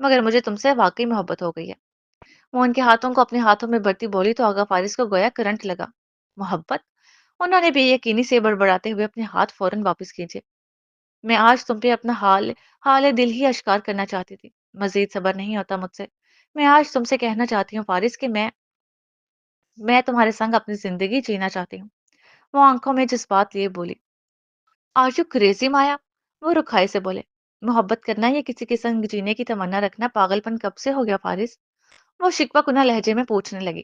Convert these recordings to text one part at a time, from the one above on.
مگر مجھے تم سے واقعی محبت ہو گئی ہے۔ وہ ان کے ہاتھوں کو اپنے ہاتھوں میں بھرتی بولی تو آغا فارس کو گویا کرنٹ لگا۔ محبت؟ انہوں نے بے یقینی سے بڑبڑاتے ہوئے اپنے ہاتھ فوراً واپس کھینچے۔ میں آج تم پہ اپنا حال دل ہی اشکار کرنا چاہتی تھی۔ مزید صبر نہیں ہوتا مجھ سے۔ میں آج تم سے کہنا چاہتی ہوں فارس کہ میں تمہارے سنگ اپنی زندگی جینا چاہتی ہوں۔ وہ آنکھوں میں جذبات لیے بولی۔ آر یو کریزی مایا؟ وہ رکھائی سے بولے۔ محبت کرنا یا کسی کے سنگ جینے کی تمنا رکھنا پاگل پن کب سے ہو گیا فارس؟ وہ شکوہ کنہ لہجے میں پوچھنے لگی۔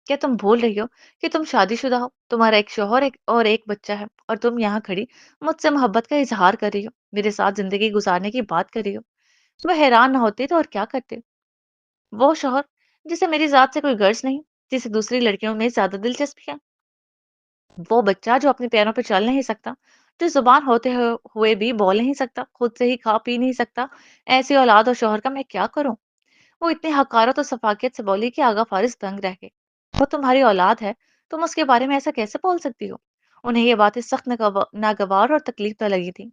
کیا تم بھول رہی ہو کہ تم شادی شدہ ہو، تمہارا ایک شوہر اور ایک بچہ ہے، اور تم یہاں کھڑی مجھ سے محبت کا اظہار کر رہی ہو، میرے ساتھ زندگی گزارنے کی بات کر رہی ہو؟ وہ حیران نہ ہوتے تو اور کیا کرتے؟ وہ شوہر جسے میری ذات سے کوئی غرض نہیں، جسے دوسری لڑکیوں میں زیادہ دلچسپی ہے؟ وہ بچہ جو اپنے پیروں پہ چل نہیں سکتا، جو زبان ہوتے ہوئے بھی بول نہیں سکتا، خود سے ہی کھا پی نہیں سکتا، ایسی اولاد اور شوہر کا میں کیا کروں؟ وہ اتنی حقارت اور سفاکیت سے بولی کہ آغا فارس دنگ رہ گئے۔ وہ تمہاری اولاد ہے، تم اس کے بارے میں ایسا کیسے بول سکتی ہو؟ انہیں یہ باتیں سخت ناگوار اور تکلیف دہ لگی تھی۔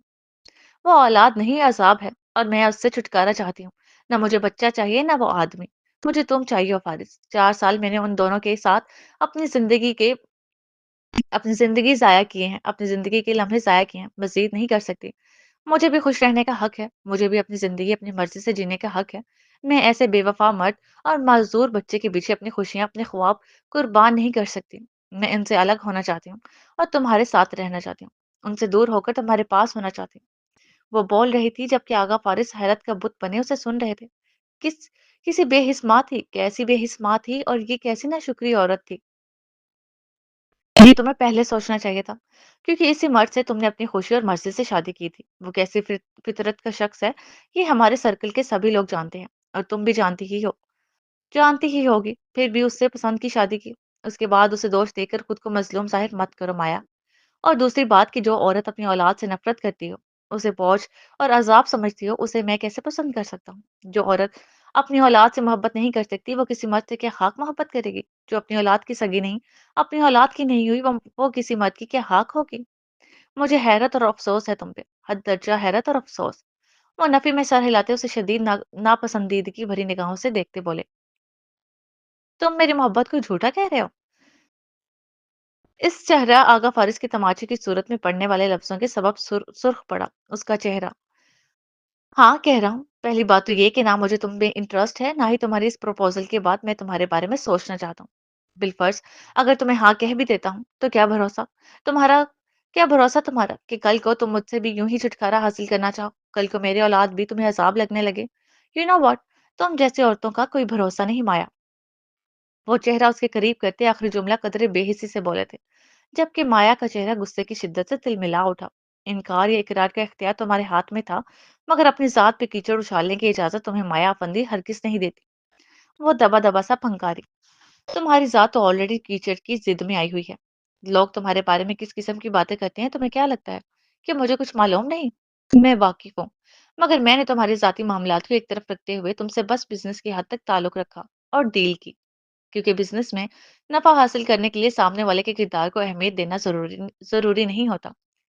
وہ اولاد نہیں، عذاب ہے، اور میں اس سے چھٹکارا چاہتی ہوں۔ نہ مجھے بچہ چاہیے نہ وہ آدمی، مجھے تم چاہیے ہو فارس۔ 4 سال میں نے ان دونوں کے ساتھ اپنی زندگی کے اپنی زندگی ضائع کیے ہیں، اپنی زندگی کے لمحے ضائع کیے ہیں، مزید نہیں کر سکتی۔ مجھے بھی خوش رہنے کا حق ہے، مجھے بھی اپنی زندگی اپنی مرضی سے جینے کا حق ہے۔ میں ایسے بے وفا مرد اور معذور بچے کے پیچھے اپنی خوشیاں، اپنے خواب قربان نہیں کر سکتی۔ میں ان سے الگ ہونا چاہتی ہوں اور تمہارے ساتھ رہنا چاہتی ہوں، ان سے دور ہو کر تمہارے پاس ہونا چاہتی ہوں۔ وہ بول رہی تھی جبکہ آغا فارس حیرت کا بت بنے اسے سن رہے تھے۔ کس کسی بے حس ماں تھی، کیسی بے حس ماں تھی، اور یہ کیسی ناشکری عورت تھی؟ یہ تمہیں پہلے سوچنا چاہیے تھا، کیونکہ اسی مرد سے تم نے اپنی خوشی اور مرضی سے شادی کی تھی۔ وہ کیسی فطرت کا شخص ہے یہ ہمارے سرکل کے سبھی لوگ جانتے ہیں، اور تم بھی جانتی ہی ہوگی، پھر بھی اس سے پسند کی شادی کی۔ اس کے بعد اسے دوست دے کر خود کو مظلوم ظاہر مت کرو مایا۔ اور دوسری بات کہ جو عورت اپنی اولاد سے نفرت کرتی ہو، اسے بوجھ اور عذاب سمجھتی ہو، اسے میں کیسے پسند کر سکتا ہوں؟ جو عورت اپنی اولاد سے محبت نہیں کر سکتی، وہ کسی مرد سے کیا خاک محبت کرے گی؟ جو اپنی اولاد کی سگی نہیں، اپنی اولاد کی نہیں ہوئی، وہ کسی مرد کی کیا حق ہوگی؟ مجھے حیرت اور افسوس ہے تم پہ، حد درجہ حیرت اور افسوس۔ وہ نفی میں سر ہلاتے اسے شدید ناپسندیدگی بھری نگاہوں سے دیکھتے بولے۔ تم میری محبت کو جھوٹا کہہ رہے ہو؟ اس چہرہ آغا فارس کے تماچے کی صورت میں پڑنے والے لفظوں کے سبب سرخ پڑا اس کا چہرہ۔ ہاں کہہ رہا ہوں، پہلی بات تو یہ کہ نہ مجھے تم میں انٹرسٹ ہے، نہ ہی تمہاری اس پروپوزل کے بعد میں تمہارے بارے میں سوچنا چاہتا ہوں۔ بالفرض اگر تمہیں ہاں کہہ بھی دیتا ہوں تو تمہارا کیا بھروسہ تمہارا کہ کل کو تم مجھ سے بھی یوں ہی چھٹکارا حاصل کرنا چاہو، کل کو میرے اولاد بھی تمہیں عذاب لگنے لگے؟ یو نو واٹ، تم جیسے عورتوں کا کوئی بھروسہ نہیں مایا۔ وہ چہرہ اس کے قریب کرتے آخری جملہ قدرے بے حسی سے بولے تھے، جبکہ مایا کا چہرہ غصے کی شدت سے تلملا اٹھا۔ انکار یا اقرار کا اختیار تمہارے ہاتھ میں تھا، مگر اپنی ذات پہ کیچڑ اچھالنے کی اجازت تمہیں مایا افندی ہرگز نہیں دیتی۔ وہ دبا دبا سا پھنکاری۔ تمہاری ذات تو آلریڈی کیچڑ کی زد میں آئی ہوئی ہے۔ لوگ تمہارے بارے میں کس قسم کی باتیں کرتے ہیں تمہیں کیا لگتا ہے کہ مجھے کچھ معلوم نہیں؟ میں واقف ہوں، مگر میں نے تمہارے ذاتی معاملات کو ایک طرف رکھتے ہوئے تم سے بس بزنس کی حد تک تعلق رکھا اور ڈیل کی، کیونکہ بزنس میں نفع حاصل کرنے کے لیے سامنے والے کے کردار کو اہمیت دینا ضروری نہیں ہوتا،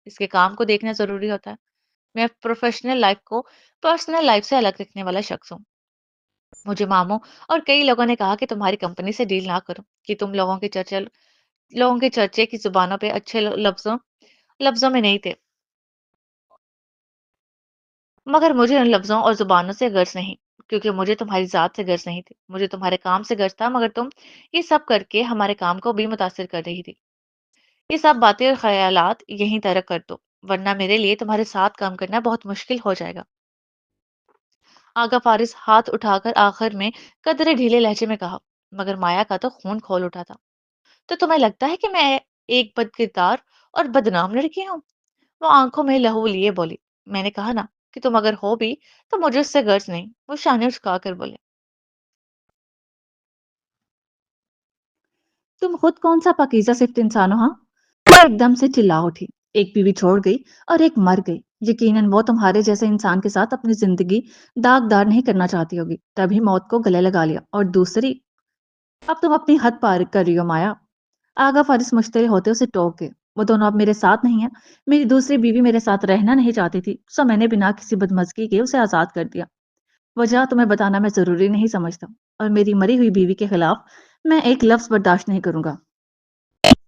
اس کے کام کو دیکھنا ضروری ہوتا ہے۔ میں پروفیشنل لائف کو پرسنل لائف سے الگ رکھنے والا شخص ہوں۔ مجھے ماموں اور کئی لوگوں نے کہا کہ تمہاری کمپنی سے ڈیل نہ کرو، کہ تم لوگوں کے چرچے کی زبانوں پہ اچھے لفظوں میں نہیں تھے، مگر مجھے ان لفظوں اور زبانوں سے غرض نہیں، کیونکہ مجھے تمہاری ذات سے غرض نہیں تھی، مجھے تمہارے کام سے غرض تھا، مگر تم یہ سب کر کے ہمارے کام کو بھی متاثر کر رہی تھی۔ یہ سب باتیں اور خیالات یہیں ترک کر دو، ورنہ میرے لیے تمہارے ساتھ کام کرنا بہت مشکل ہو جائے گا۔ آغا فارس ہاتھ اٹھا کر آخر میں قدرے ڈھیلے لہجے میں کہا، مگر مایا کا تو خون کھول اٹھا تھا۔ تو تمہیں لگتا ہے کہ میں ایک بد کردار اور بدنام لڑکی ہوں؟ وہ آنکھوں میں لہو لیے بولی۔ میں نے کہا نا کہ تم اگر ہو بھی تو مجھے اس سے غرض نہیں، وہ شانے اچکا کر بولے۔ تم خود کون سا پاکیزہ صفت انسان ہو ہاں؟ وہ ایک دم سے چلا اٹھی۔ ایک بیوی چھوڑ گئی اور ایک مر گئی، یقیناً وہ تمہارے جیسے انسان کے ساتھ اپنی زندگی داغدار نہیں کرنا چاہتی ہوگی، تبھی موت کو گلے لگا لیا۔ اور دوسری، اب تم اپنی حد پار کر رہی ہو مایا۔ آغا فارس مشتعل ہوتے اسے ٹوک گئے۔ وہ دونوں اب میرے ساتھ نہیں ہیں، میری دوسری بیوی میرے ساتھ رہنا نہیں چاہتی تھی، سو میں نے بنا کسی بدمزگی کے اسے آزاد کر دیا۔ وجہ تمہیں بتانا میں ضروری نہیں سمجھتا، اور میری مری ہوئی بیوی کے خلاف میں ایک لفظ برداشت نہیں کروں گا۔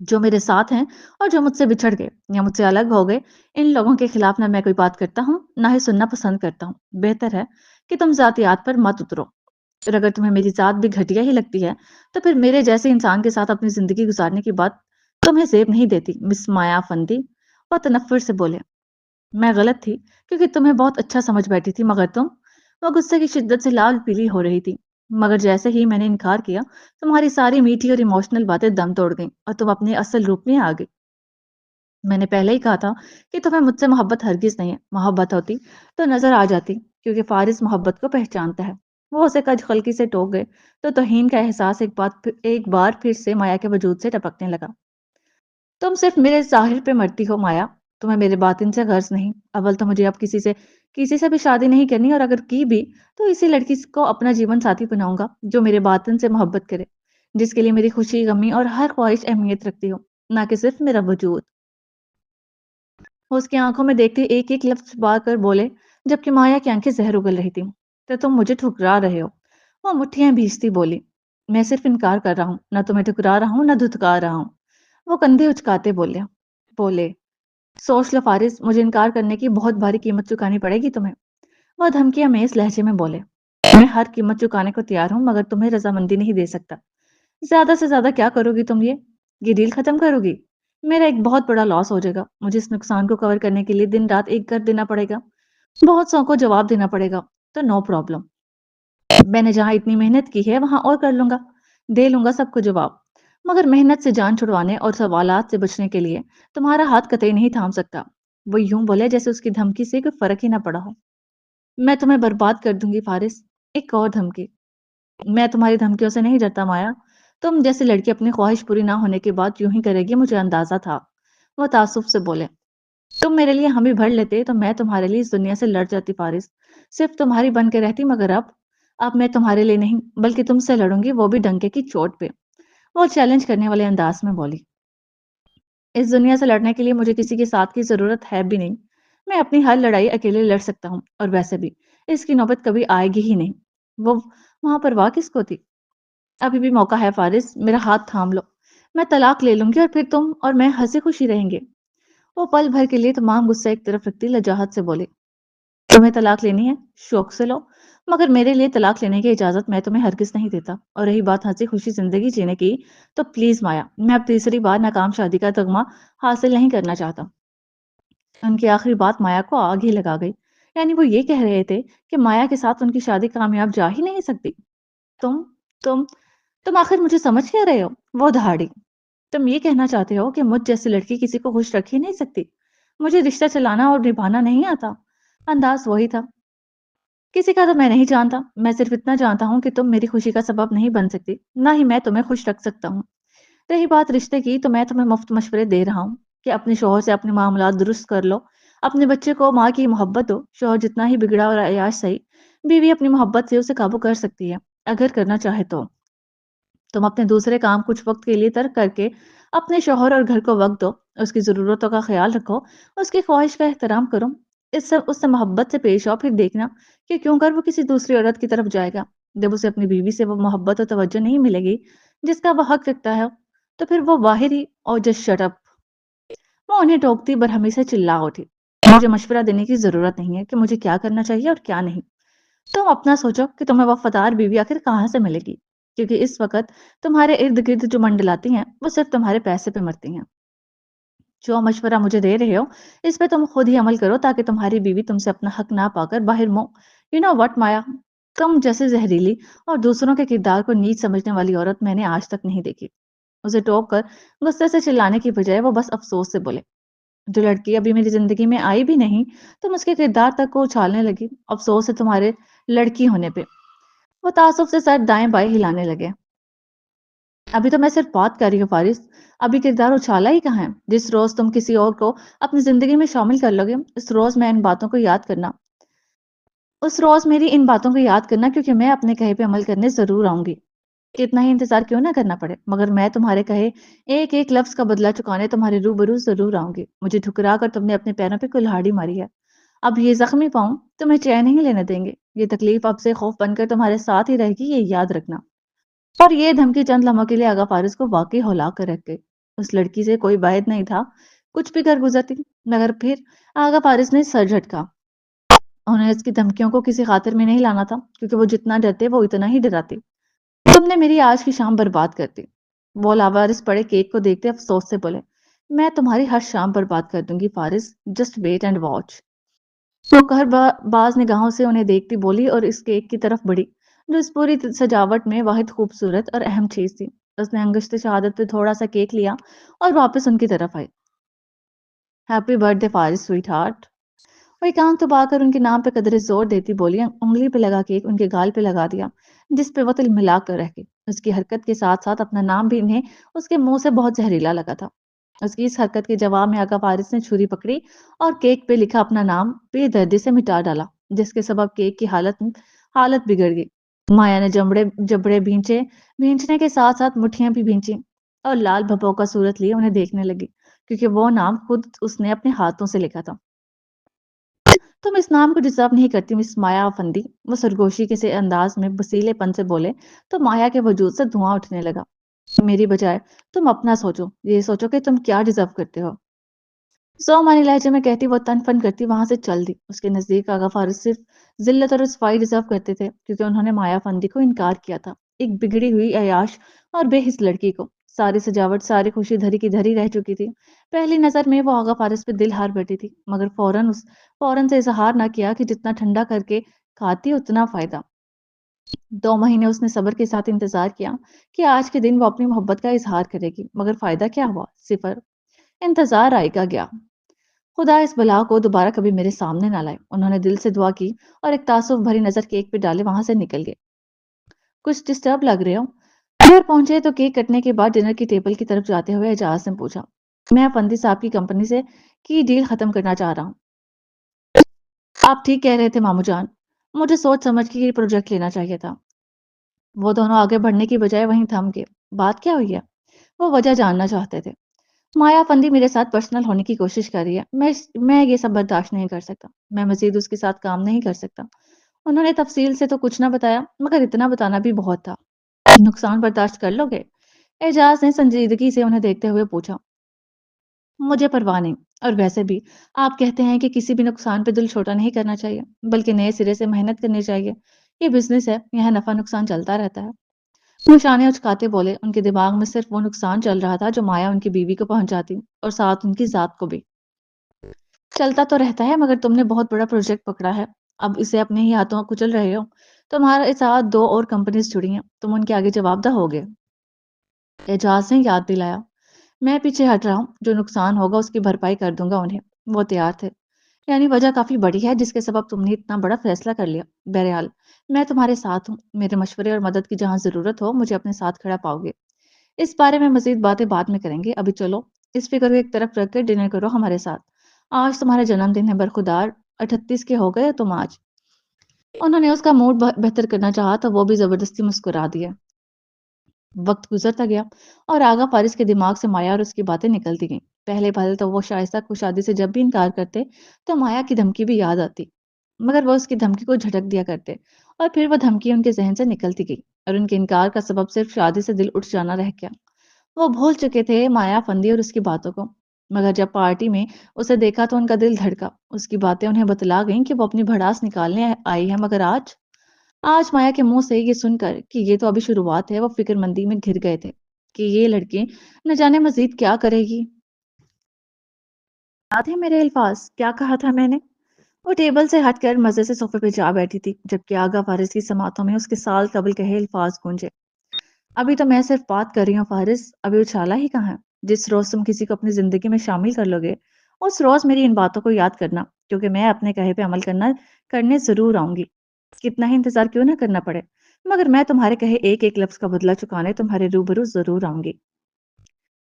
جو میرے ساتھ ہیں اور جو مجھ سے بچھڑ گئے یا مجھ سے الگ ہو گئے، ان لوگوں کے خلاف نہ میں کوئی بات کرتا ہوں، نہ ہی سننا پسند کرتا ہوں۔ بہتر ہے کہ تم ذاتیات پر مت اترو، اور اگر تمہیں میری ذات بھی گھٹیا ہی لگتی ہے تو پھر میرے جیسے انسان کے ساتھ اپنی زندگی گزارنے کی بات تمہیں زیب نہیں دیتی۔ مس مایا فندی وہ تنفر سے بولے۔ میں غلط تھی کیونکہ تمہیں بہت اچھا سمجھ بیٹھی تھی، مگر تم… وہ غصے کی شدت سے لال پیلی ہو رہی تھی، مگر جیسے ہی میں نے انکار کیا تمہاری ساری میٹھی اور ایموشنل باتیں دم توڑ گئیں اور تم اپنے اصل روپ میں آ گئی۔ میں نے پہلے ہی کہا تھا کہ تمہیں مجھ سے محبت ہرگز نہیں ہے، محبت ہوتی تو نظر آ جاتی، کیونکہ فارس محبت کو پہچانتا ہے۔ وہ اسے کج خلقی سے ٹوک گئے تو توہین کا احساس ایک بار پھر سے مایا کے وجود سے ٹپکنے لگا۔ تم صرف میرے ظاہر پہ مرتی ہو مایا، تمہیں میرے باطن سے غرض نہیں۔ اول تو مجھے اب کسی سے بھی شادی نہیں کرنی، اور اگر کی بھی تو اسی لڑکی کو اپنا جیون ساتھی بناؤں گا جو میرے باطن سے محبت کرے، جس کے لیے میری خوشی غمی اور ہر خواہش اہمیت رکھتی ہو، نہ کہ صرف میرا وجود۔ وہ اس کی آنکھوں میں دیکھتے ایک ایک لفظ چھپا کر بولے، جبکہ مایا کی آنکھیں زہر اگل رہی تھی۔ تو تم مجھے ٹھکرا رہے ہو، وہ مٹھیاں بھیجتی بولی۔ میں صرف انکار کر رہا ہوں، نہ تمہیں ٹھکرا رہا ہوں نہ دھتکار رہا ہوں۔ وہ کندھے اچکاتے بولے سوچ لو فارس، مجھے انکار کرنے کی بہت بھاری قیمت چکانی پڑے گی تمہیں۔ وہ دھمکیاں میں اس لہجے میں بولے، میں ہر قیمت چکانے کو تیار ہوں، مگر تمہیں رضامندی نہیں دے سکتا۔ زیادہ سے زیادہ کیا کرو گی تم؟ یہ ڈیل ختم کرو گی؟ میرا ایک بہت بڑا لاس ہو جائے گا، مجھے اس نقصان کو کور کرنے کے لیے دن رات ایک کر دینا پڑے گا، بہت سو کو جواب دینا پڑے گا، تو نو پرابلم، میں نے جہاں اتنی محنت کی ہے وہاں اور کر لوں گا، دے لوں گا سب کو جواب، مگر محنت سے جان چھڑوانے اور سوالات سے بچنے کے لیے تمہارا ہاتھ قطعی نہیں تھام سکتا۔ وہ یوں بولے جیسے اس کی دھمکی سے کوئی فرق ہی نہ پڑا ہو۔ میں تمہیں برباد کر دوں گی فارس۔ ایک اور دھمکی؟ میں تمہاری دھمکیوں سے نہیں ڈرتا مایا، تم جیسی لڑکی اپنی خواہش پوری نہ ہونے کے بعد یوں ہی کرے گی، مجھے اندازہ تھا۔ وہ تعصب سے بولے، تم میرے لیے ہمیں بھر لیتے تو میں تمہارے لیے اس دنیا سے لڑ جاتی فارس، صرف تمہاری بن کے رہتی، مگر اب میں تمہارے لیے نہیں بلکہ تم سے لڑوں گی، وہ بھی ڈنکے کی چوٹ پہ۔ وہ چیلنج کرنے والے انداز میں بولی۔ اس دنیا سے لڑنے کے لیے مجھے کسی کے ساتھ کی ضرورت ہے بھی نہیں، میں اپنی ہر لڑائی اکیلے لڑ سکتا ہوں، اور ویسے بھی اس کی نوبت کبھی آئے گی ہی نہیں۔ وہ وہاں پر واہ کس کو تھی؟ ابھی بھی موقع ہے فارس، میرا ہاتھ تھام لو، میں طلاق لے لوں گی اور پھر تم اور میں ہنسی خوشی رہیں گے۔ وہ پل بھر کے لیے تمام غصہ ایک طرف رکھتی لجاجت سے بولے، تمہیں طلاق لینی ہے شوق سے لو، مگر میرے لیے طلاق لینے کی اجازت میں تمہیں ہرگز نہیں دیتا، اور رہی بات ہنسی خوشی زندگی جینے کی، تو پلیز مایا، میں اب تیسری بار ناکام شادی کا تغمہ حاصل نہیں کرنا چاہتا۔ ان کی آخری بات مایا کو آگ ہی لگا گئی، یعنی وہ یہ کہہ رہے تھے کہ مایا کے ساتھ ان کی شادی کامیاب جا ہی نہیں سکتی۔ تم تم تم آخر مجھے سمجھ کیا رہے ہو؟ وہ دہاڑی۔ تم یہ کہنا چاہتے ہو کہ مجھ جیسی لڑکی کسی کو خوش رکھ ہی نہیں سکتی؟ مجھے رشتہ چلانا اور نبھانا نہیں آتا؟ انداز وہی تھا، کسی کا تو میں نہیں جانتا، میں صرف اتنا جانتا ہوں کہ تم میری خوشی کا سبب نہیں بن سکتی، نہ ہی میں تمہیں خوش رکھ سکتا ہوں۔ رہی بات رشتے کی، تو میں تمہیں مفت مشورے دے رہا ہوں کہ اپنے شوہر سے اپنے معاملات درست کر لو، اپنے بچے کو ماں کی محبت دو، شوہر جتنا ہی بگڑا اور عیاش صحیح، بیوی اپنی محبت سے اسے قابو کر سکتی ہے، اگر کرنا چاہے تو۔ تم اپنے دوسرے کام کچھ وقت کے لیے ترک کر کے اپنے شوہر اور گھر کو وقت دو، اس کی ضرورتوں کا خیال رکھو، اس کی خواہش کا احترام کرو، اس سے محبت سے پیش آؤ، پھر دیکھنا کہ کیوں کر وہ کسی دوسری عورت کی طرف جائے گا۔ جب اسے اپنی بیوی سے وہ محبت اور توجہ نہیں ملے گی جس کا وہ حق رکھتا ہے، تو پھر وہ باہر ہی اور جسٹ شٹ اپ۔ وہ انہیں ٹوکتی برہمی سے چلا اٹھی، مجھے مشورہ دینے کی ضرورت نہیں ہے کہ مجھے کیا کرنا چاہیے اور کیا نہیں۔ تم اپنا سوچو کہ تمہیں وفادار بیوی آخر کہاں سے ملے گی، کیونکہ اس وقت تمہارے ارد گرد جو منڈلاتی ہیں وہ صرف تمہارے پیسے پہ مرتی ہیں۔ جو مشورہ مجھے دے رہے ہو اس پہ تم خود ہی عمل کرو، تاکہ تمہاری بیوی تم سے اپنا حق نہ پا کر باہر یو نو وٹ مایا، تم جیسے زہریلی اور دوسروں کے کردار کو نیچ سمجھنے والی عورت میں نے آج تک نہیں دیکھی۔ اسے ٹوک کر غصے سے چلانے کی بجائے وہ بس افسوس سے بولے، جو لڑکی ابھی میری زندگی میں آئی بھی نہیں تم اس کے کردار تک کو اچھالنے لگی، افسوس ہے تمہارے لڑکی ہونے پہ۔ وہ تعصب سے سر دائیں بائیں ہلانے لگے۔ ابھی تو میں صرف بات کر رہی ہوں فارس، ابھی کردار اچھالا ہی کہاں ہے؟ جس روز تم کسی اور کو اپنی زندگی میں شامل کر لو گے، اس روز میں ان باتوں کو یاد کرنا، اس روز میری ان باتوں کو یاد کرنا، کیونکہ میں اپنے کہے پہ عمل کرنے ضرور آؤں گی، کتنا ہی انتظار کیوں نہ کرنا پڑے، مگر میں تمہارے کہے ایک ایک لفظ کا بدلہ چکانے تمہارے روبرو ضرور آؤں گی۔ مجھے ٹھکرا کر تم نے اپنے پیروں پہ کلہاڑی ماری ہے، اب یہ زخمی پاؤں تمہیں چین نہیں لینے دیں گے، یہ تکلیف اب سے خوف بن کر تمہارے ساتھ ہی رہے گی، یہ یاد رکھنا۔ اور یہ دھمکی چند لمحوں کے لیے آغا فارس کو واقعی ہلا کر رکھ گئی۔ اس لڑکی سے کوئی باعث نہیں تھا کچھ بھی کر گزرتی، مگر پھر آغا فارس نے سر جھٹکا۔ انہیں اس کی دھمکیوں کو کسی خاطر میں نہیں لانا تھا، کیونکہ وہ جتنا ڈرتے وہ اتنا ہی ڈراتی۔ تم نے میری آج کی شام برباد کر دی، وہ لاوارث پڑے کیک کو دیکھتے افسوس سے بولے۔ میں تمہاری ہر شام برباد کر دوں گی فارس، جسٹ ویٹ اینڈ واچ۔ وہ باز نگاہوں سے انہیں دیکھتی بولی اور اس کیک کی طرف بڑھی، جو اس پوری سجاوٹ میں واحد خوبصورت اور اہم چیز تھی۔ اس نے انگشت شہادت پہ تھوڑا سا کیک لیا اور واپس ان کی طرف آئی۔ ہیپی برتھ ڈے فارس سویٹ ہارٹ۔ وہ ایک آنکھ دبا کر ان کے نام پہ قدرے زور دیتی بولی، انگلی پہ لگا کیک ان کے گال پہ لگا دیا، جس پہ وہ تل ملا کر رہ گئی۔ اس کی حرکت کے ساتھ ساتھ اپنا نام بھی انہیں اس کے منہ سے بہت زہریلا لگا تھا۔ اس کی اس حرکت کے جواب میں آقا فارس نے چھری پکڑی اور کیک پہ لکھا اپنا نام بے دردی سے مٹا ڈالا، جس کے سبب کیک کی حالت بگڑ گئی۔ مایا نے جبڑے بھینچنے کے ساتھ ساتھ مٹھیاں بھی بھینچی اور لال بھپو کا صورت لیے انہیں دیکھنے لگی، کیونکہ وہ نام خود اس نے اپنے ہاتھوں سے لکھا تھا۔ تم اس نام کو ڈیزرو نہیں کرتی مس مایا افندی، وہ سرگوشی کے سے انداز میں بسیلے پن سے بولے تو مایا کے وجود سے دھواں اٹھنے لگا۔ میری بجائے تم اپنا سوچو، یہ سوچو کہ تم کیا ڈیزرو کرتے ہو۔ سو مانی لہجے میں کہتی وہ تن فن کرتی وہاں سے چل دی۔ اس کے نزدیک آغا فارس صرف ذلت اور رسوائی ڈیزرو کرتے تھے، کیونکہ انہوں نے مایا فندی کو انکار کیا تھا، ایک بگڑی ہوئی عیاش اور بے حس لڑکی کو۔ ساری سجاوٹ، ساری خوشی دھری کی دھری رہ چکی تھی۔ پہلی نظر میں وہ آغا فارس پہ دل ہار بیٹھی تھی، مگر فوراً سے اظہار نہ کیا کہ جتنا ٹھنڈا کر کے کھاتی اتنا فائدہ۔ 2 مہینے اس نے صبر کے ساتھ انتظار کیا کہ آج کے دن وہ اپنی محبت کا اظہار کرے گی، مگر فائدہ کیا ہوا؟ صفر۔ انتظار آئے گا گیا۔ خدا اس بلا کو دوبارہ کبھی میرے سامنے نہ لائے، انہوں نے دل سے دعا کی اور ایک تعصب بھری نظر کیک پہ ڈالے وہاں سے نکل گئے۔ کچھ ڈسٹرب لگ رہے ہو؟ گھر پہنچے تو کیک کٹنے کے بعد ڈنر کی ٹیبل کی طرف جاتے ہوئے اعجاز نے پوچھا۔ میں افندی صاحب کی کمپنی سے کی ڈیل ختم کرنا چاہ رہا ہوں۔ آپ ٹھیک کہہ رہے تھے مامو جان، مجھے سوچ سمجھ کے یہ پروجیکٹ لینا چاہیے تھا۔ وہ دونوں آگے بڑھنے کی بجائے وہیں تھم گئے۔ بات کیا ہوئی ہے؟ وہ وجہ جاننا چاہتے تھے۔ مایا فندی میرے ساتھ پرسنل ہونے کی کوشش کر رہی ہے، میں یہ سب برداشت نہیں کر سکتا، میں مزید اس کے ساتھ کام نہیں کر سکتا۔ انہوں نے تفصیل سے تو کچھ نہ بتایا، مگر اتنا بتانا بھی بہت تھا۔ نقصان برداشت کر لو گے؟ اعجاز نے سنجیدگی سے انہیں دیکھتے ہوئے پوچھا۔ مجھے پرواہ نہیں، اور ویسے بھی آپ کہتے ہیں کہ کسی بھی نقصان پہ دل چھوٹا نہیں کرنا چاہیے، بلکہ نئے سرے سے محنت کرنی چاہیے۔ یہ بزنس ہے، یہاں نفع نقصان چلتا رہتا ہے۔ وہ شانے اچکاتے بولے، ان کے دماغ میں صرف وہ نقصان چل رہا تھا جو مایا ان کی بیوی کو پہنچاتی اور ساتھ ان کی ذات کو بھی۔ چلتا تو رہتا ہے، مگر تم نے بہت بڑا پروجیکٹ پکڑا ہے، اب اسے اپنے ہی ہاتھوں کچل رہے ہو۔ تمہارے ساتھ 2 اور کمپنیز جڑی ہیں، تم ان کے آگے جواب دہ ہوگے۔ اعجاز نے یاد دلایا۔ میں پیچھے ہٹ رہا ہوں، جو نقصان ہوگا اس کی بھرپائی کر دوں گا انہیں۔ وہ تیار تھے۔ یعنی وجہ کافی بڑی ہے جس کے سبب تم نے اتنا بڑا فیصلہ کر لیا۔ بہرحال میں تمہارے ساتھ ہوں، میرے مشورے اور مدد کی جہاں ضرورت ہو مجھے اپنے ساتھ کھڑا پاؤ گے۔ اس بارے میں مزید باتیں بعد میں کریں گے، ابھی چلو اس فکر کو ایک طرف رکھ کر ڈنر کرو ہمارے ساتھ۔ آج تمہارا جنم دن ہے برخودار، 38 کے ہو گئے تم آج۔ انہوں نے اس کا موڈ بہتر کرنا چاہا تو وہ بھی زبردستی مسکرا دیا۔ وقت گزرتا گیا اور آغا فارس کے دماغ سے مایا اور اس کی باتیں نکلتی گئیں۔ پہلے پہلے تو وہ شائستہ کو شادی سے جب بھی انکار کرتے تو مایا کی دھمکی بھی یاد آتی، مگر وہ اس کی دھمکی کو جھٹک دیا کرتے اور پھر وہ دھمکی ان کے ذہن سے نکلتی گئی اور ان کے انکار کا سبب صرف شادی سے دل اٹھ جانا رہ گیا۔ وہ بھول چکے تھے مایا فندی اور اس کی باتوں کو، مگر جب پارٹی میں اسے دیکھا تو ان کا دل دھڑکا۔ اس کی باتیں انہیں بتلا گئیں کہ وہ اپنی بھڑاس نکالنے آئی ہے، مگر آج مایا کے منہ سے یہ سن کر کہ یہ تو ابھی شروعات ہے، وہ فکر مندی میں گھر گئے تھے کہ یہ لڑکی نہ جانے مزید کیا کرے گی۔ یاد ہے میرے الفاظ، کیا کہا تھا میں نے؟ وہ ٹیبل سے ہٹ کر مزے سے صوفے پہ جا بیٹھی تھی، جبکہ آغا فارس کی سماعتوں میں اس کے سال قبل کہے الفاظ گونجے۔ ابھی تو میں صرف بات کر رہی ہوں فارس، ابھی اچھالا ہی کہاں ہے؟ جس روز تم کسی کو اپنی زندگی میں شامل کر لو گے اس روز میری ان باتوں کو یاد کرنا، کیونکہ میں اپنے کہے پہ عمل کرنے ضرور آؤں گی، کتنا ہی انتظار کیوں نہ کرنا پڑے، مگر میں تمہارے کہے ایک ایک لفظ کا بدلہ چکانے تمہارے روبرو ضرور آؤں گی۔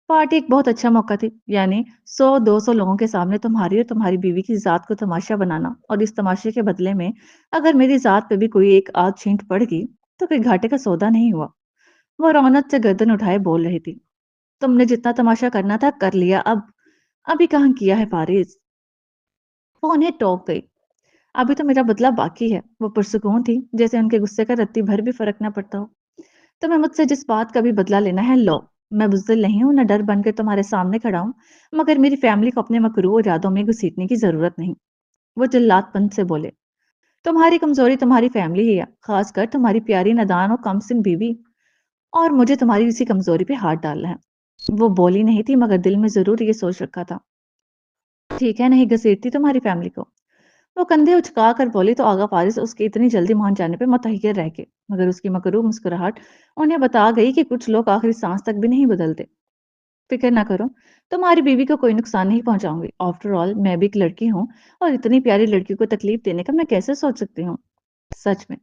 پارٹی ایک بہت اچھا موقع تھی، یعنی 100-200 لوگوں کے سامنے تمہاری اور تمہاری بیوی کی ذات کو تماشا بنانا، اور اس تماشے کے بدلے میں اگر میری ذات پہ بھی کوئی ایک آدھ چھینٹ پڑ گئی تو کوئی گھاٹے کا سودا نہیں ہوا۔ وہ رونق سے گردن اٹھائے بول رہی تھی۔ تم نے جتنا تماشا کرنا تھا کر لیا، ابھی کہاں کیا ہے فارس؟ وہ انہیں ٹوک گئی۔ ابھی تو میرا بدلا باقی ہے۔ وہ پرسکون تھی، جیسے ان کے غصے کا رتی بھر بھی فرق نہ پڑتا ہو۔ تمہیں مجھ سے جس بات کا بھی بدلا لینا ہے لو۔ میں بزدل نہیں ہوں، نہ ڈر بن کے تمہارے سامنے کھڑا ہوں، مگر میری فیملی کو اپنے مکروہ ارادوں میں گھسیٹنے کی ضرورت نہیں۔ وہ جلات پن سے بولے، تمہاری کمزوری تمہاری فیملی ہی ہے، خاص کر تمہاری پیاری ندان اور کم سن بیوی، اور مجھے تمہاری اسی کمزوری پہ ہاتھ ڈالنا ہے۔ وہ بولی نہیں تھی مگر دل میں ضرور یہ سوچ رکھا تھا، ٹھیک ہے نہیں گھسیٹتی تمہاری فیملی کو۔ وہ کندھے اچکا کر بولی تو آغا فارس اس کی اتنی جلدی مان جانے پہ متحیر رہ گئے، مگر اس کی مکروہ مسکراہٹ انہیں بتا گئی کہ کچھ لوگ آخری سانس تک بھی نہیں بدلتے۔ فکر نہ کرو، تمہاری بیوی کو کوئی نقصان نہیں پہنچاؤں گی، آفٹر آل میں بھی ایک لڑکی ہوں، اور اتنی پیاری لڑکی کو تکلیف دینے کا میں کیسے سوچ سکتی ہوں؟ سچ میں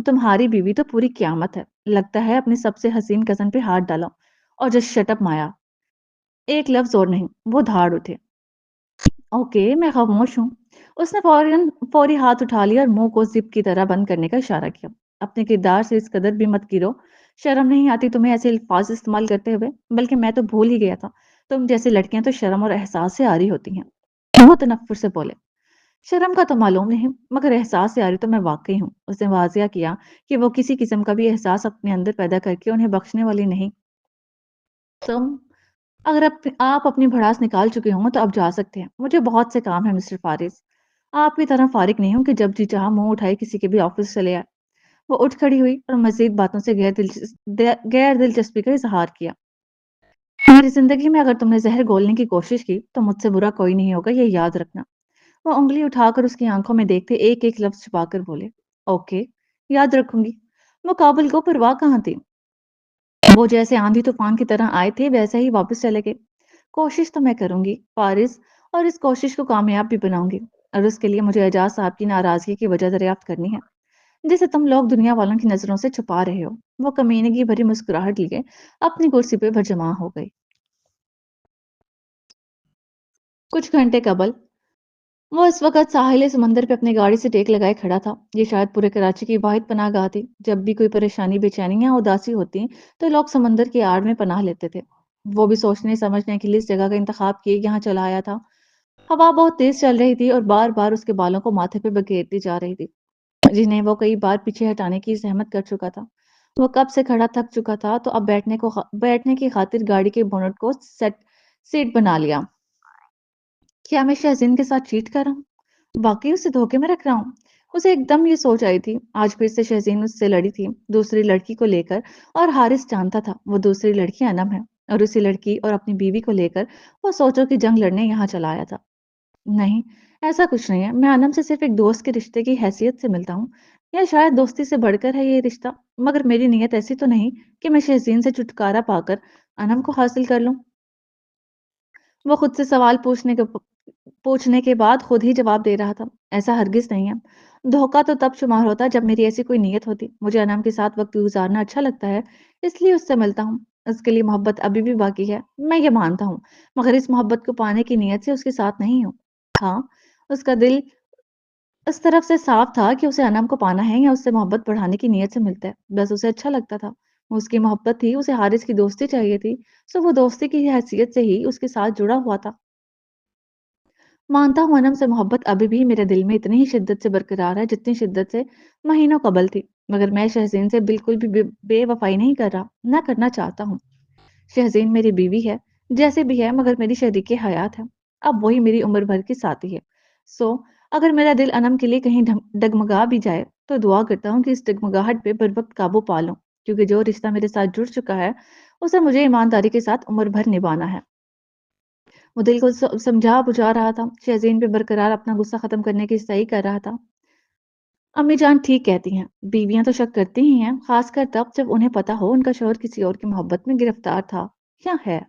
تمہاری بیوی تو پوری قیامت ہے، لگتا ہے اپنی سب سے حسین کزن پہ ہاتھ ڈالا۔ اور جو شٹ اپ مایا، ایک لفظ اور نہیں، وہ دھاڑ اٹھے۔ اوکے میں خاموش ہوں۔ اس نے فوری ہاتھ اٹھا لیا اور منہ کو زپ کی طرح بند کرنے کا اشارہ کیا۔ اپنے کردار سے اس قدر بھی مت گرو، شرم نہیں آتی تمہیں ایسے الفاظ استعمال کرتے ہوئے؟ بلکہ میں تو بھول ہی گیا تھا، تم جیسی لڑکیاں تو شرم اور احساس سے آری ہوتی ہیں۔ وہ تنفر سے بولے، شرم کا تو معلوم نہیں مگر احساس سے آری تو میں واقعی ہوں۔ اس نے واضح کیا کہ وہ کسی قسم کا بھی احساس اپنے اندر پیدا کر کے انہیں بخشنے والی نہیں۔ تم اگر آپ اپنی بھڑاس نکال چکے ہوں تو اب جا سکتے ہیں، مجھے بہت سے کام ہے مسٹر فارس۔ آپ کی طرح فارغ نہیں ہوں کہ جب جی چاہا منہ اٹھائے کسی کے بھی آفس چلے آئے۔ وہ اٹھ کھڑی ہوئی اور مزید باتوں سے غیر دلچسپی کا اظہار کیا۔ میری زندگی میں اگر تم نے زہر گھولنے کی کوشش کی تو مجھ سے برا کوئی نہیں ہوگا، یہ یاد رکھنا۔ وہ انگلی اٹھا کر اس کی آنکھوں میں دیکھتے ایک ایک لفظ چھپا کر بولے، اوکے یاد رکھوں گی۔ وہ قابل کو پرواہ کہاں تھی؟ وہ جیسے آندھی طوفان کی طرح آئے تھے ویسے ہی واپس چلے گئے۔ کوشش تو میں کروں گی فارس، اور اس کوشش کو کامیاب بھی بناؤں گی، اور اس کے لیے مجھے اعجاز صاحب کی ناراضگی کی وجہ دریافت کرنی ہے، جسے تم لوگ دنیا والوں کی نظروں سے چھپا رہے ہو۔ وہ کمینگی بھری مسکراہٹ لیے اپنی کرسی پہ برجمع ہو گئی۔ کچھ گھنٹے قبل وہ اس وقت ساحل سمندر پہ اپنی گاڑی سے ٹیک لگائے کھڑا تھا۔ یہ شاید پورے کراچی کی واحد پناہ گاہ تھی۔ جب بھی کوئی پریشانی بے چینی یا اداسی ہوتی تو لوگ سمندر کی آڑ میں پناہ لیتے تھے۔ وہ بھی سوچنے سمجھنے کے لیے اس جگہ کا انتخاب کیے یہاں چلا آیا تھا۔ ہوا بہت تیز چل رہی تھی اور بار بار اس کے بالوں کو ماتھے پہ بکھیرتی جا رہی تھی، جنہیں وہ کئی بار پیچھے ہٹانے کی زحمت کر چکا تھا۔ وہ کب سے کھڑا تھک چکا تھا تو اب بیٹھنے کی خاطر گاڑی کے بونٹ کو سیٹ بنا لیا۔ کیا میں شہزین کے ساتھ چیٹ کر رہا ہوں؟ واقعی اسے دھوکے میں رکھ رہا ہوں؟ اسے ایک دم یہ سوچ آئی تھی۔ آج پھر سے شہزین اس سے لڑی تھی دوسری لڑکی کو لے کر، اور حارث جانتا تھا وہ دوسری لڑکی انم ہے، اور اسی لڑکی اور اپنی بیوی کو لے کر وہ سوچو کہ جنگ لڑنے یہاں چلا آیا تھا۔ نہیں، ایسا کچھ نہیں ہے، میں انم سے صرف ایک دوست کے رشتے کی حیثیت سے ملتا ہوں، یا شاید دوستی سے بڑھ کر ہے یہ رشتہ، مگر میری نیت ایسی تو نہیں کہ میں شہزین سے چھٹکارا پا کر انم کو حاصل کر لوں۔ وہ خود سے سوال پوچھنے کے بعد خود ہی جواب دے رہا تھا، ایسا ہرگز نہیں ہے۔ دھوکہ تو تب شمار ہوتا جب میری ایسی کوئی نیت ہوتی۔ مجھے انم کے ساتھ وقت گزارنا اچھا لگتا ہے، اس لیے اس سے ملتا ہوں۔ اس کے لیے محبت ابھی بھی باقی ہے، میں یہ مانتا ہوں، مگر اس محبت کو پانے کی نیت سے اس کے ساتھ نہیں ہوں۔ ہاں، اس کا دل اس طرف سے صاف تھا کہ اسے انم کو پانا ہے یا اس سے محبت بڑھانے کی نیت سے ملتا ہے، بس اسے اچھا لگتا تھا۔ وہ اس کی محبت تھی، اسے حارث کی دوستی چاہیے تھی، سو وہ دوستی کی حیثیت سے ہی اس کے ساتھ جڑا ہوا تھا۔ مانتا ہوں انم سے محبت ابھی بھی میرے دل میں اتنی ہی شدت سے برقرار ہے جتنی شدت سے مہینوں قبل تھی، مگر میں شہزین سے بالکل بھی بے وفائی نہیں کر رہا، نہ کرنا چاہتا ہوں۔ شہزین میری بیوی ہے، جیسے بھی ہے، مگر میری شریک حیات ہے، اب وہی میری عمر بھر کی ساتھی ہے۔ سو اگر میرا دل انم کے لیے کہیں ڈگمگا بھی جائے تو دعا کرتا ہوں کہ اس ڈگمگاہٹ پہ بر وقت قابو پا لوں، کیونکہ جو رشتہ میرے ساتھ جڑ چکا ہے اسے مجھے ایمانداری کے ساتھ عمر بھر نبھانا ہے۔ وہ دل کو سمجھا بجھا رہا تھا، شہزین پہ برقرار اپنا غصہ ختم کرنے کی صحیح کر رہا تھا۔ امی جان ٹھیک کہتی ہیں، بیویاں تو شک کرتی ہی ہیں، خاص کر تب جب انہیں پتا ہو ان کا شوہر کسی اور کی محبت میں گرفتار تھا یا ہے۔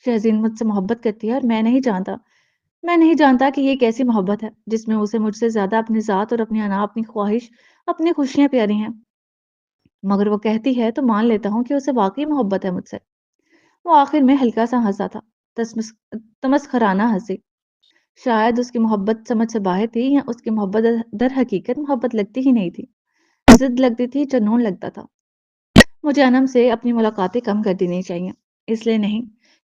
شہزین مجھ سے محبت کرتی ہے اور میں نہیں جانتا کہ یہ کیسی محبت ہے جس میں اسے مجھ سے زیادہ اپنی ذات اور اپنی انا، اپنی خواہش، اپنی خوشیاں پیاری ہیں، مگر وہ کہتی ہے تو مان لیتا ہوں کہ اسے واقعی محبت ہے مجھ سے۔ وہ آخر میں ہلکا سا ہنسا تھا، تمسخرانہ ہنسی۔ شاید اس کی محبت سمجھ سے باہر تھی، یا اس کی محبت در حقیقت محبت لگتی ہی نہیں تھی، ضد لگتی تھی، جنون لگتا تھا۔ مجھے انم سے اپنی ملاقاتیں کم کر دینی چاہیے، اس لیے نہیں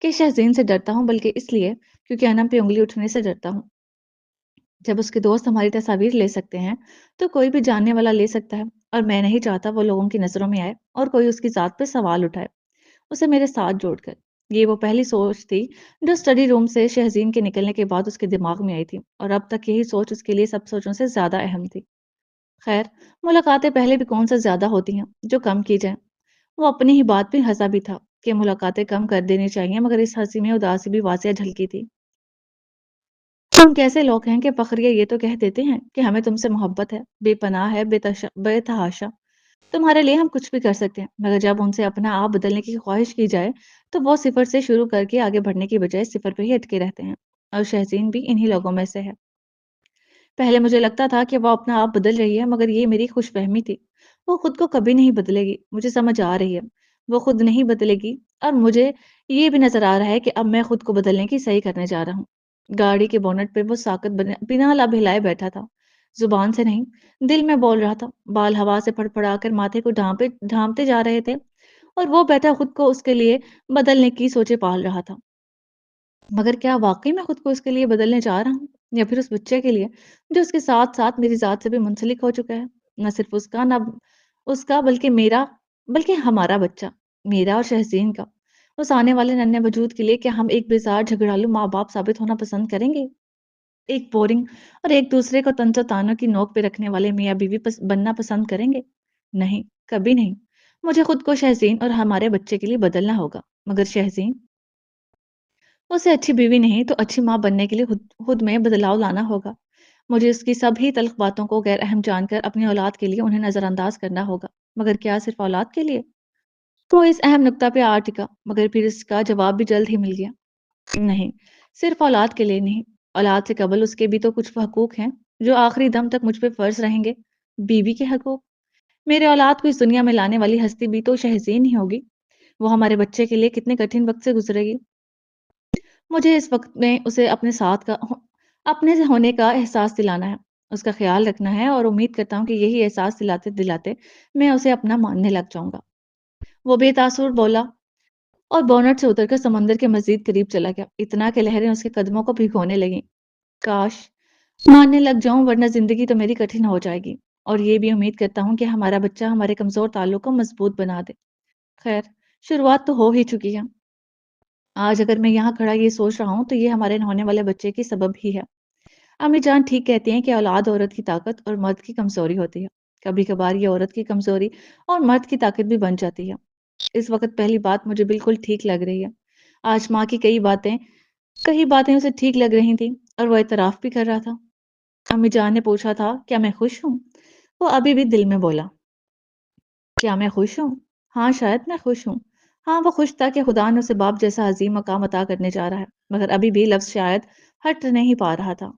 کہ شہزین سے ڈرتا ہوں، بلکہ اس لیے کیونکہ انم پہ انگلی اٹھنے سے ڈرتا ہوں۔ جب اس کے دوست ہماری تصاویر لے سکتے ہیں تو کوئی بھی جاننے والا لے سکتا ہے، اور میں نہیں چاہتا وہ لوگوں کی نظروں میں آئے اور کوئی اس کی ذات پہ سوال اٹھائے اسے میرے ساتھ جوڑ کر۔ یہ وہ پہلی سوچ تھی جو اسٹڈی روم سے شہزین کے نکلنے کے بعد اس کے دماغ میں آئی تھی، اور اب تک یہی سوچ اس کے لیے سب سوچوں سے زیادہ اہم تھی۔ خیر، ملاقاتیں پہلے بھی کون سا زیادہ ہوتی ہیں جو کم کی جائیں؟ وہ اپنی ہی بات پہ ہنسا بھی تھا کہ ملاقاتیں کم کر دینی چاہیے، مگر اس ہنسی میں اداسی بھی واضح جھلکی تھی۔ تم کیسے لوگ ہیں کہ فخریہ یہ تو کہہ دیتے ہیں کہ ہمیں تم سے محبت ہے، بے پناہ ہے، بے تحاشا، تمہارے لیے ہم کچھ بھی کر سکتے ہیں، مگر جب ان سے اپنا آپ بدلنے کی خواہش کی جائے تو وہ صفر سے شروع کر کے آگے بڑھنے کی بجائے صفر پہ ہی اٹکے رہتے ہیں، اور شہزین بھی انہی لوگوں میں سے ہے۔ پہلے مجھے لگتا تھا کہ وہ اپنا آپ بدل رہی ہے، مگر یہ میری خوش فہمی تھی۔ وہ خود کو کبھی نہیں بدلے گی، مجھے سمجھ آ رہی ہے۔ وہ خود نہیں بدلے گی، اور مجھے یہ بھی نظر آ رہا ہے کہ اب میں خود کو بدلنے کی صحیح کرنے جا رہا ہوں۔ گاڑی کے بونٹ پہ وہ ساکت بنا لب ہلائے بیٹھا تھا، زبان سے نہیں، دل میں بول رہا تھا۔ بال ہوا سے پھڑ پھڑا کر ماتھے کو ڈھانپتے جا رہے تھے، اور وہ بیٹھا خود کو اس کے لیے بدلنے کی سوچیں پال رہا تھا۔ مگر کیا واقعی میں خود کو اس کے لیے بدلنے جا رہا ہوں، یا پھر اس بچے کے لیے جو اس کے ساتھ ساتھ میری ذات سے بھی منسلک ہو چکا ہے؟ نہ صرف اس کا، نہ اس کا، بلکہ میرا، بلکہ ہمارا بچہ، میرا اور شہزین کا، اس آنے والے ننھے وجود کے لیے کیا ہم ایک بیزار جھگڑالو ماں باپ ثابت ہونا پسند کریں گے؟ ایک بورنگ اور ایک دوسرے کو تنچ و تانوں کی نوک پہ رکھنے والے میاں بیوی بننا پسند کریں گے؟ نہیں، کبھی نہیں۔ مجھے خود کو شہزین اور ہمارے بچے کے لیے بدلنا ہوگا، مگر شہزین، اسے اچھی بیوی نہیں تو اچھی ماں بننے کے لیے خود میں بدلاؤ لانا ہوگا۔ مجھے اس کی سبھی تلخ باتوں کو غیر اہم جان کر اپنی اولاد کے لیے انہیں نظر انداز کرنا ہوگا، مگر کیا صرف اولاد کے لیے؟ وہ اس اہم نقطہ پہ آ ٹکا، مگر پھر اس کا جواب بھی جلد ہی مل گیا۔ نہیں، صرف اولاد کے لیے نہیں، اولاد سے قبل اس کے بھی تو کچھ حقوق ہیں جو آخری دم تک مجھ پہ فرض رہیں گے۔ بیوی کے حقوق؟ میرے اولاد کو اس دنیا میں لانے والی ہستی بھی تو شہزین ہی ہوگی۔ وہ ہمارے بچے کے لیے کتنے کٹھن وقت سے گزرے گی۔ مجھے اس وقت میں اسے اپنے سے ہونے کا احساس دلانا ہے، اس کا خیال رکھنا ہے، اور امید کرتا ہوں کہ یہی احساس دلاتے دلاتے میں اسے اپنا ماننے لگ جاؤں گا۔ وہ بے تاثر بولا، اور بونٹ سے اتر کر سمندر کے مزید قریب چلا گیا، اتنا کہ لہریں اس کے قدموں کو بھگونے لگیں۔ کاش ماننے لگ جاؤں، ورنہ زندگی تو میری کٹھن ہو جائے گی، اور یہ بھی امید کرتا ہوں کہ ہمارا بچہ ہمارے کمزور تعلق کو مضبوط بنا دے۔ خیر، شروعات تو ہو ہی چکی ہے۔ آج اگر میں یہاں کھڑا یہ سوچ رہا ہوں تو یہ ہمارے ہونے والے بچے کی سبب ہی ہے۔ امی جان ٹھیک کہتی ہیں کہ اولاد عورت کی طاقت اور مرد کی کمزوری ہوتی ہے۔ کبھی کبھار یہ عورت کی کمزوری اور مرد کی طاقت بھی بن جاتی ہے۔ اس وقت پہلی بات مجھے بالکل ٹھیک لگ رہی ہے۔ آج ماں کی کئی باتیں اسے ٹھیک لگ رہی تھیں، اور وہ اعتراف بھی کر رہا تھا۔ امی جان نے پوچھا تھا کیا میں خوش ہوں؟ وہ ابھی بھی دل میں بولا، کیا میں خوش ہوں؟ ہاں، شاید میں خوش ہوں۔ ہاں، وہ خوش تھا کہ خدا نے اسے باپ جیسا عظیم مقام عطا کرنے جا رہا ہے، مگر ابھی بھی لفظ شاید ہٹ نہیں پا رہا تھا۔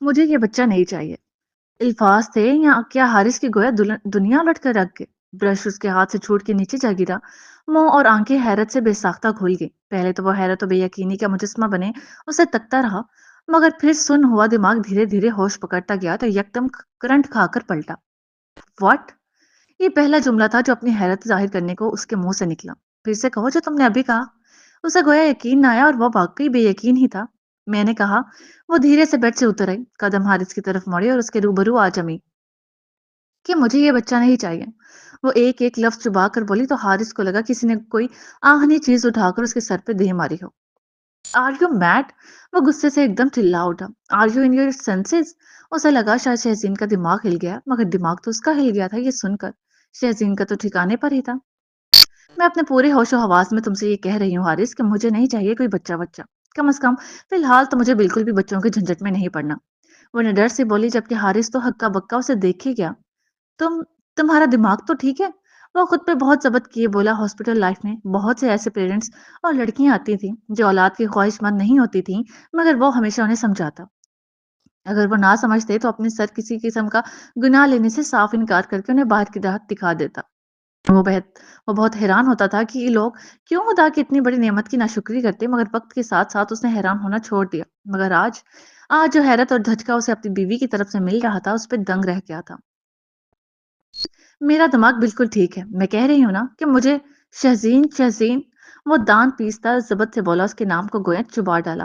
مجھے یہ بچہ نہیں چاہیے، الفاظ تھے یا کیا حارث کی گویا دنیا الٹ کر رکھ گئے؟ برش اس کے ہاتھ سے چھوٹ کے نیچے جا گرا، منہ اور آنکھیں حیرت سے بے ساختہ کھل گئی۔ پہلے تو وہ حیرت و بے یقینی کا مجسمہ بنے اسے تکتا رہا، مگر پھر سن ہوا دماغ دھیرے دھیرے ہوش پکڑتا گیا تو یکدم کرنٹ کھا کر پلٹا۔ واٹ؟ یہ پہلا جملہ تھا جو اپنی حیرت ظاہر کرنے کو اس کے منہ سے نکلا۔ پھر سے کہو جو تم نے ابھی کہا۔ اسے گویا یقین نہ آیا، اور وہ واقعی بے یقین ہی تھا۔ میں نے کہا۔ وہ دھیرے سے بیڈ سے اتر آئی، قدم حارث کی طرف مڑی اور اس کے روبرو آ جمی کہ مجھے یہ بچہ نہیں چاہیے۔ وہ ایک ایک لفظ چبا کر بولی تو حارث کو لگا کسی نے کوئی آہنی چیز اٹھا کر اس کے سر پہ دے ماری ہو۔ Are you made? وہ غصے سے ایک دم چلا اٹھا۔ Are you in your senses? اسے لگا شاید شہزین کا دماغ ہل گیا، مگر دماغ تو اس کا ہل گیا تھا یہ سن کر۔ شہزین کا تو ٹھکانے پر ہی تھا۔ میں اپنے پورے ہوش و حواس میں تم سے یہ کہہ رہی ہوں حارث کہ مجھے نہیں چاہیے کوئی بچہ، کم از کم فی الحال تو مجھے بالکل بھی بچوں کے جھنجٹ میں نہیں پڑنا۔ وہ نڈر سے بولی، جبکہ حارث تو ہکا بکا اسے دیکھ ہی گیا۔ تم تمہارا دماغ تو ٹھیک ہے؟ وہ خود پہ بہت ضبط کیے بولا، ہاسپٹل لائف میں بہت سے ایسے پیرنٹس اور لڑکیاں آتی تھیں جو اولاد کی خواہش مند نہیں ہوتی تھیں، مگر وہ ہمیشہ انہیں سمجھاتا۔ اگر وہ نہ سمجھتے تو اپنے سر کسی قسم کا گناہ لینے سے صاف انکار کر کے انہیں باہر کی راہ دکھا دیتا۔ وہ بہت حیران ہوتا تھا کہ یہ لوگ کیوں خدا کی اتنی بڑی نعمت کی ناشکری کرتے، مگر وقت کے ساتھ ساتھ اس نے حیران ہونا چھوڑ دیا۔ مگر آج جو حیرت اور دھچکا اسے اپنی بیوی کی طرف سے مل رہا تھا اس پہ دنگ رہ گیا تھا۔ میرا دماغ بالکل ٹھیک ہے، میں کہہ رہی ہوں نا کہ مجھے شہزین۔ وہ دان پیستا ضبط سے بولا، اس کے نام کو گویا چبا ڈالا۔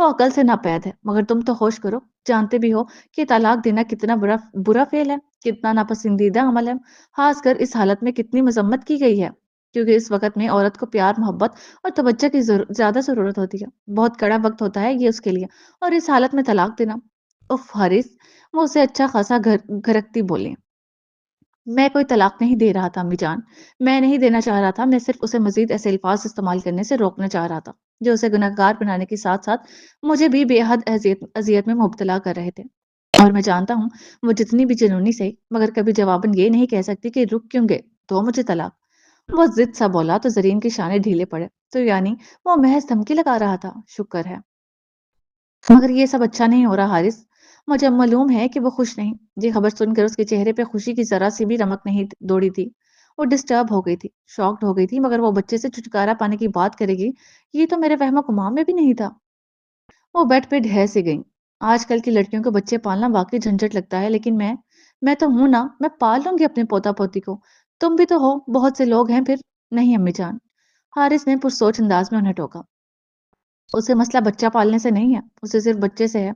وہ عقل سے ناپید ہے، مگر تم تو ہوش کرو، جانتے بھی ہو کہ طلاق دینا کتنا برا برا فعل ہے، کتنا ناپسندیدہ عمل ہے، خاص کر اس حالت میں کتنی مذمت کی گئی ہے، کیونکہ اس وقت میں عورت کو پیار، محبت اور توجہ کی زیادہ ضرورت ہوتی ہے، بہت کڑا وقت ہوتا ہے یہ اس کے لیے، اور اس حالت میں طلاق دینا، اف حارث، وہ اسے اچھا خاصا گھرکتی بولیں، میں کوئی طلاق نہیں دے رہا تھا امی جان، میں نہیں دینا چاہ رہا تھا، میں صرف اسے مزید ایسے الفاظ استعمال کرنے سے روکنا چاہ رہا تھا جو اسے گناہگار بنانے کے ساتھ ساتھ مجھے بھی بے حد اذیت میں مبتلا کر رہے تھے، اور میں جانتا ہوں وہ جتنی بھی جنونی سے مگر کبھی جواباً یہ نہیں کہہ سکتی کہ رک کیوں گئے، دو مجھے طلاق۔ وہ ضد سا بولا تو زرین کے شانے ڈھیلے پڑے، تو یعنی وہ محض دھمکی لگا رہا تھا، شکر ہے، مگر یہ سب اچھا نہیں ہو رہا حارث، مجھے معلوم ہے کہ وہ خوش نہیں، یہ خبر سن کر اس کے چہرے پہ خوشی کی ذرا سی بھی رمق نہیں دوڑی تھی، وہ ڈسٹرب ہو گئی تھی، شاکڈ ہو گئی تھی، مگر وہ بچے سے چھٹکارا پانے کی بات کرے گی یہ تو میرے وہم و گمان میں بھی نہیں تھا۔ وہ بیڈ پہ ڈھہ سے گئی، آج کل کی لڑکیوں کو بچے پالنا واقعی جھنجھٹ لگتا ہے، لیکن میں تو ہوں نا، میں پال لوں گی اپنے پوتا پوتی کو، تم بھی تو ہو، بہت سے لوگ ہیں پھر۔ نہیں امی جان، حارث نے پرسوچ انداز میں انہیں ٹوکا، اسے مسئلہ بچہ پالنے سے نہیں ہے، اسے صرف بچے سے ہے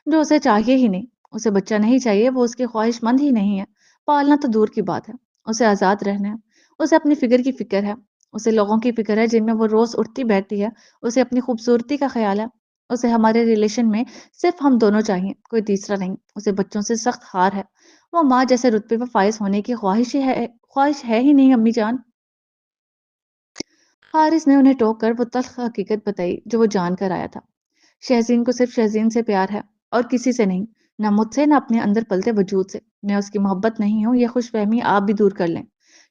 جو اسے چاہیے ہی نہیں، اسے بچہ نہیں چاہیے، وہ اس کی خواہش مند ہی نہیں ہے، پالنا تو دور کی بات ہے، اسے آزاد رہنا ہے، اسے اپنی فکر کی فکر ہے، اسے لوگوں کی فکر ہے جن میں وہ روز اٹھتی بیٹھتی ہے، اسے اپنی خوبصورتی کا خیال ہے، اسے ہمارے ریلیشن میں صرف ہم دونوں چاہیے، کوئی تیسرا نہیں، اسے بچوں سے سخت خار ہے، وہ ماں جیسے رتبے پر فائز ہونے کی خواہش ہے ہی نہیں امی جان۔ حارث نے انہیں ٹوک کر وہ تلخ حقیقت بتائی جو وہ جان کر آیا تھا، شہزین کو صرف شہزین سے پیار ہے اور کسی سے نہیں، نہ مجھ سے نہ اپنے اندر پلتے وجود سے، میں اس کی محبت نہیں ہوں، یہ خوش فہمی آپ بھی دور کر لیں،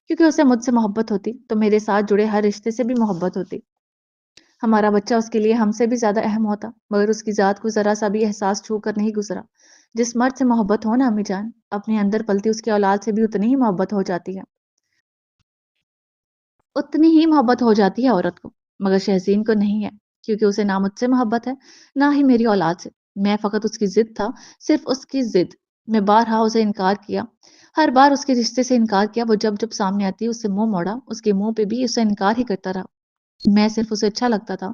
کیونکہ اسے مجھ سے محبت ہوتی تو میرے ساتھ جڑے ہر رشتے سے بھی محبت ہوتی، ہمارا بچہ اس کے لیے ہم سے بھی زیادہ اہم ہوتا، مگر اس کی ذات کو ذرا سا بھی احساس چھو کر نہیں گزرا، جس مرد سے محبت ہو نا امی جان، اپنے اندر پلتی اس کی اولاد سے بھی اتنی ہی محبت ہو جاتی ہے، اتنی ہی محبت ہو جاتی ہے عورت کو، مگر شہزین کو نہیں ہے، کیونکہ اسے نہ مجھ سے محبت ہے نہ ہی میری اولاد سے، میں فقط اس کی ضد تھا، صرف اس کی ضد، میں بارہا اسے انکار کیا، ہر بار اس کے رشتے سے انکار کیا، وہ جب جب سامنے آتی اس سے منہ موڑا، اس کے منہ پہ بھی اسے انکار ہی کرتا رہا، میں صرف اسے اچھا لگتا تھا،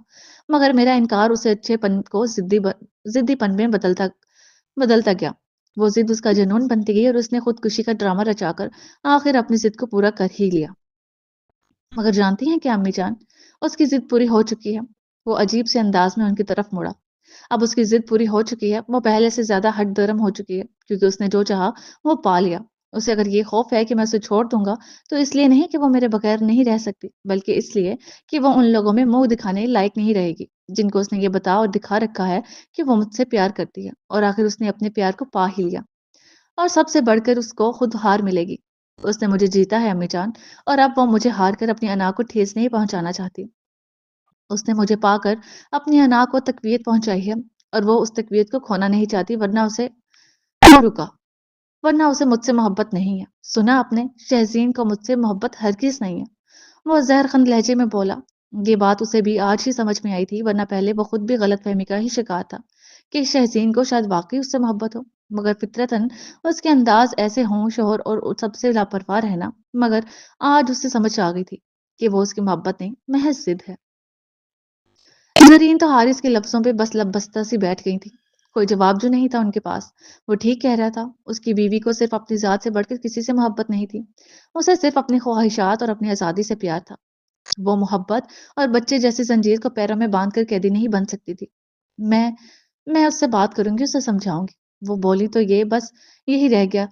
مگر میرا انکار اسے اچھے پن کو ضدی پن میں بدلتا گیا، وہ ضد اس کا جنون بنتی گئی اور اس نے خودکشی کا ڈرامہ رچا کر آخر اپنی ضد کو پورا کر ہی لیا، مگر جانتی ہیں کیا امی جان، اس کی ضد پوری ہو چکی ہے، وہ عجیب سے انداز میں ان کی طرف مڑا، اب اس کی ضد پوری ہو چکی ہے، وہ پہلے سے زیادہ ہٹ درم ہو چکی ہے، کیونکہ اس نے جو چاہا وہ پا لیا، اسے اگر یہ خوف ہے کہ میں اسے چھوڑ دوں گا تو اس لیے نہیں کہ وہ میرے بغیر نہیں رہ سکتی، بلکہ اس لیے کہ وہ ان لوگوں میں منہ دکھانے لائق نہیں رہے گی جن کو اس نے یہ بتا اور دکھا رکھا ہے کہ وہ مجھ سے پیار کرتی ہے، اور آخر اس نے اپنے پیار کو پا ہی لیا، اور سب سے بڑھ کر اس کو خود ہار ملے گی، اس نے مجھے جیتا ہے امی جان، اور اب وہ مجھے ہار کر اپنی انا کو ٹھیس نہیں پہنچانا چاہتی، اس نے مجھے پا کر اپنی انا کو تقویت پہنچائی ہے، اور وہ اس تقویت کو کھونا نہیں چاہتی، رکا ورنہ اسے مجھ سے محبت نہیں ہے، سنا آپ نے، شہزین کو مجھ سے محبت ہرگز نہیں ہے، وہ زہر خند لہجے میں بولا، یہ بات اسے بھی آج ہی سمجھ میں آئی تھی، ورنہ پہلے وہ خود بھی غلط فہمی کا ہی شکار تھا کہ شہزین کو شاید واقعی اس سے محبت ہو، مگر فطرتاً اس کے انداز ایسے ہوں شوہر اور سب سے لاپرواہ رہنا، مگر آج اسے سمجھ آ گئی تھی کہ وہ اس کی محبت نہیں، محض ضد ہے۔ زرین تو حارث کے لفظوں پہ بس لب بستہ سی بیٹھ گئی تھی، کوئی جواب جو نہیں تھا ان کے پاس، وہ ٹھیک کہہ رہا تھا، اس کی بیوی کو صرف اپنی ذات سے بڑھ کر کسی سے محبت نہیں تھی، اسے صرف اپنی خواہشات اور اپنی آزادی سے پیار تھا، وہ محبت اور بچے جیسی زنجیر کو پیروں میں باندھ کر قیدی نہیں بن سکتی تھی، میں میں اس سے بات کروں گی، اسے سمجھاؤں گی، وہ بولی تو یہ بس یہی رہ گیا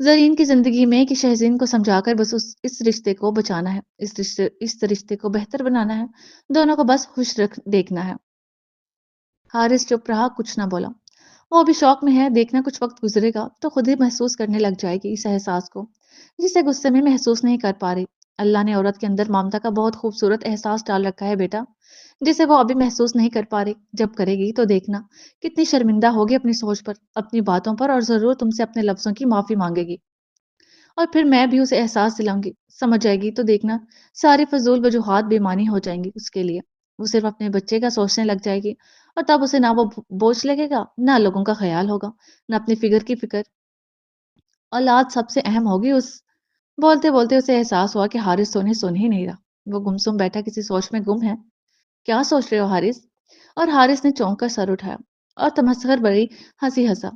زرین کی زندگی میں کہ شہزین کو سمجھا کر بس اس رشتے کو بچانا ہے، اس رشتے کو بہتر بنانا ہے، دونوں کو بس خوش دیکھنا ہے۔ حارث چپ رہا، کچھ نہ بولا، وہ ابھی شوق میں ہے، دیکھنا کچھ وقت گزرے گا تو خود ہی محسوس کرنے لگ جائے گی اس احساس کو جسے غصے میں محسوس نہیں کر پا رہی، اللہ نے عورت کے اندر ممتا کا بہت خوبصورت احساس ڈال رکھا ہے بیٹا، جسے وہ ابھی محسوس نہیں کر پا رہی، جب کرے گی تو دیکھنا کتنی شرمندہ ہوگی اپنی سوچ پر، اپنی باتوں پر، اور ضرور تم سے اپنے لفظوں کی معافی مانگے گی، اور پھر میں بھی اسے احساس دلاؤں گی، سمجھ جائے گی تو دیکھنا ساری فضول وجوہات بے معنی ہو جائیں گی اس کے لیے، وہ صرف اپنے بچے کا سوچنے لگ جائے گی، اور تب اسے نہ وہ بوجھ لگے گا، نہ لوگوں کا خیال ہوگا، نہ اپنی فکر کی فکر، اولاد سب سے اہم ہوگی بولتے بولتے اسے احساس ہوا کہ حارث سن ہی نہیں رہا، وہ گمسم بیٹھا کسی سوچ میں گم ہے، کیا سوچ رہے ہو حارث؟ اور حارث نے چونک کر سر اٹھایا اور تمسخر بڑی ہنسی ہنسا۔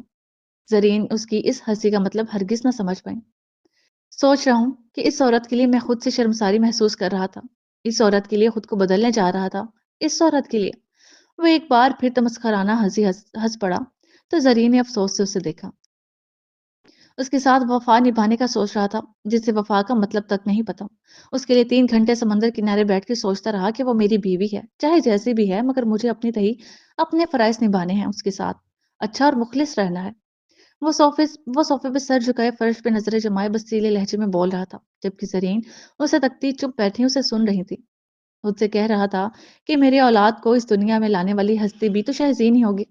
زرین اس کی اس ہنسی کا مطلب ہرگز نہ سمجھ پائی۔ سوچ رہا ہوں کہ اس عورت کے لیے میں خود سے شرمساری محسوس کر رہا تھا، اس عورت کے لیے خود کو بدلنے جا رہا تھا، اس عورت کے لیے۔ وہ ایک بار پھر تمسخرانہ ہنسی ہنس پڑا تو زرین نے افسوس سے اسے دیکھا۔ اس کے ساتھ وفا نبھانے کا سوچ رہا تھا جسے وفا کا مطلب تک نہیں پتا۔ اس کے لیے 3 گھنٹے سمندر کنارے بیٹھ کے سوچتا رہا کہ وہ میری بیوی ہے، چاہے جیسی بھی ہے، مگر مجھے اپنی تہی اپنے فرائض نبھانے ہیں، اس کے ساتھ اچھا اور مخلص رہنا ہے۔ وہ صوفے پہ سر جھکائے فرش پہ نظریں جمائے بستیلے لہجے میں بول رہا تھا، جبکہ زرین اسے تکتی چپ بیٹھی اسے سن رہی تھی۔ مجھ سے کہہ رہا تھا کہ میری اولاد کو اس دنیا میں لانے والی ہستی بھی تو شہزین ہی ہوگی،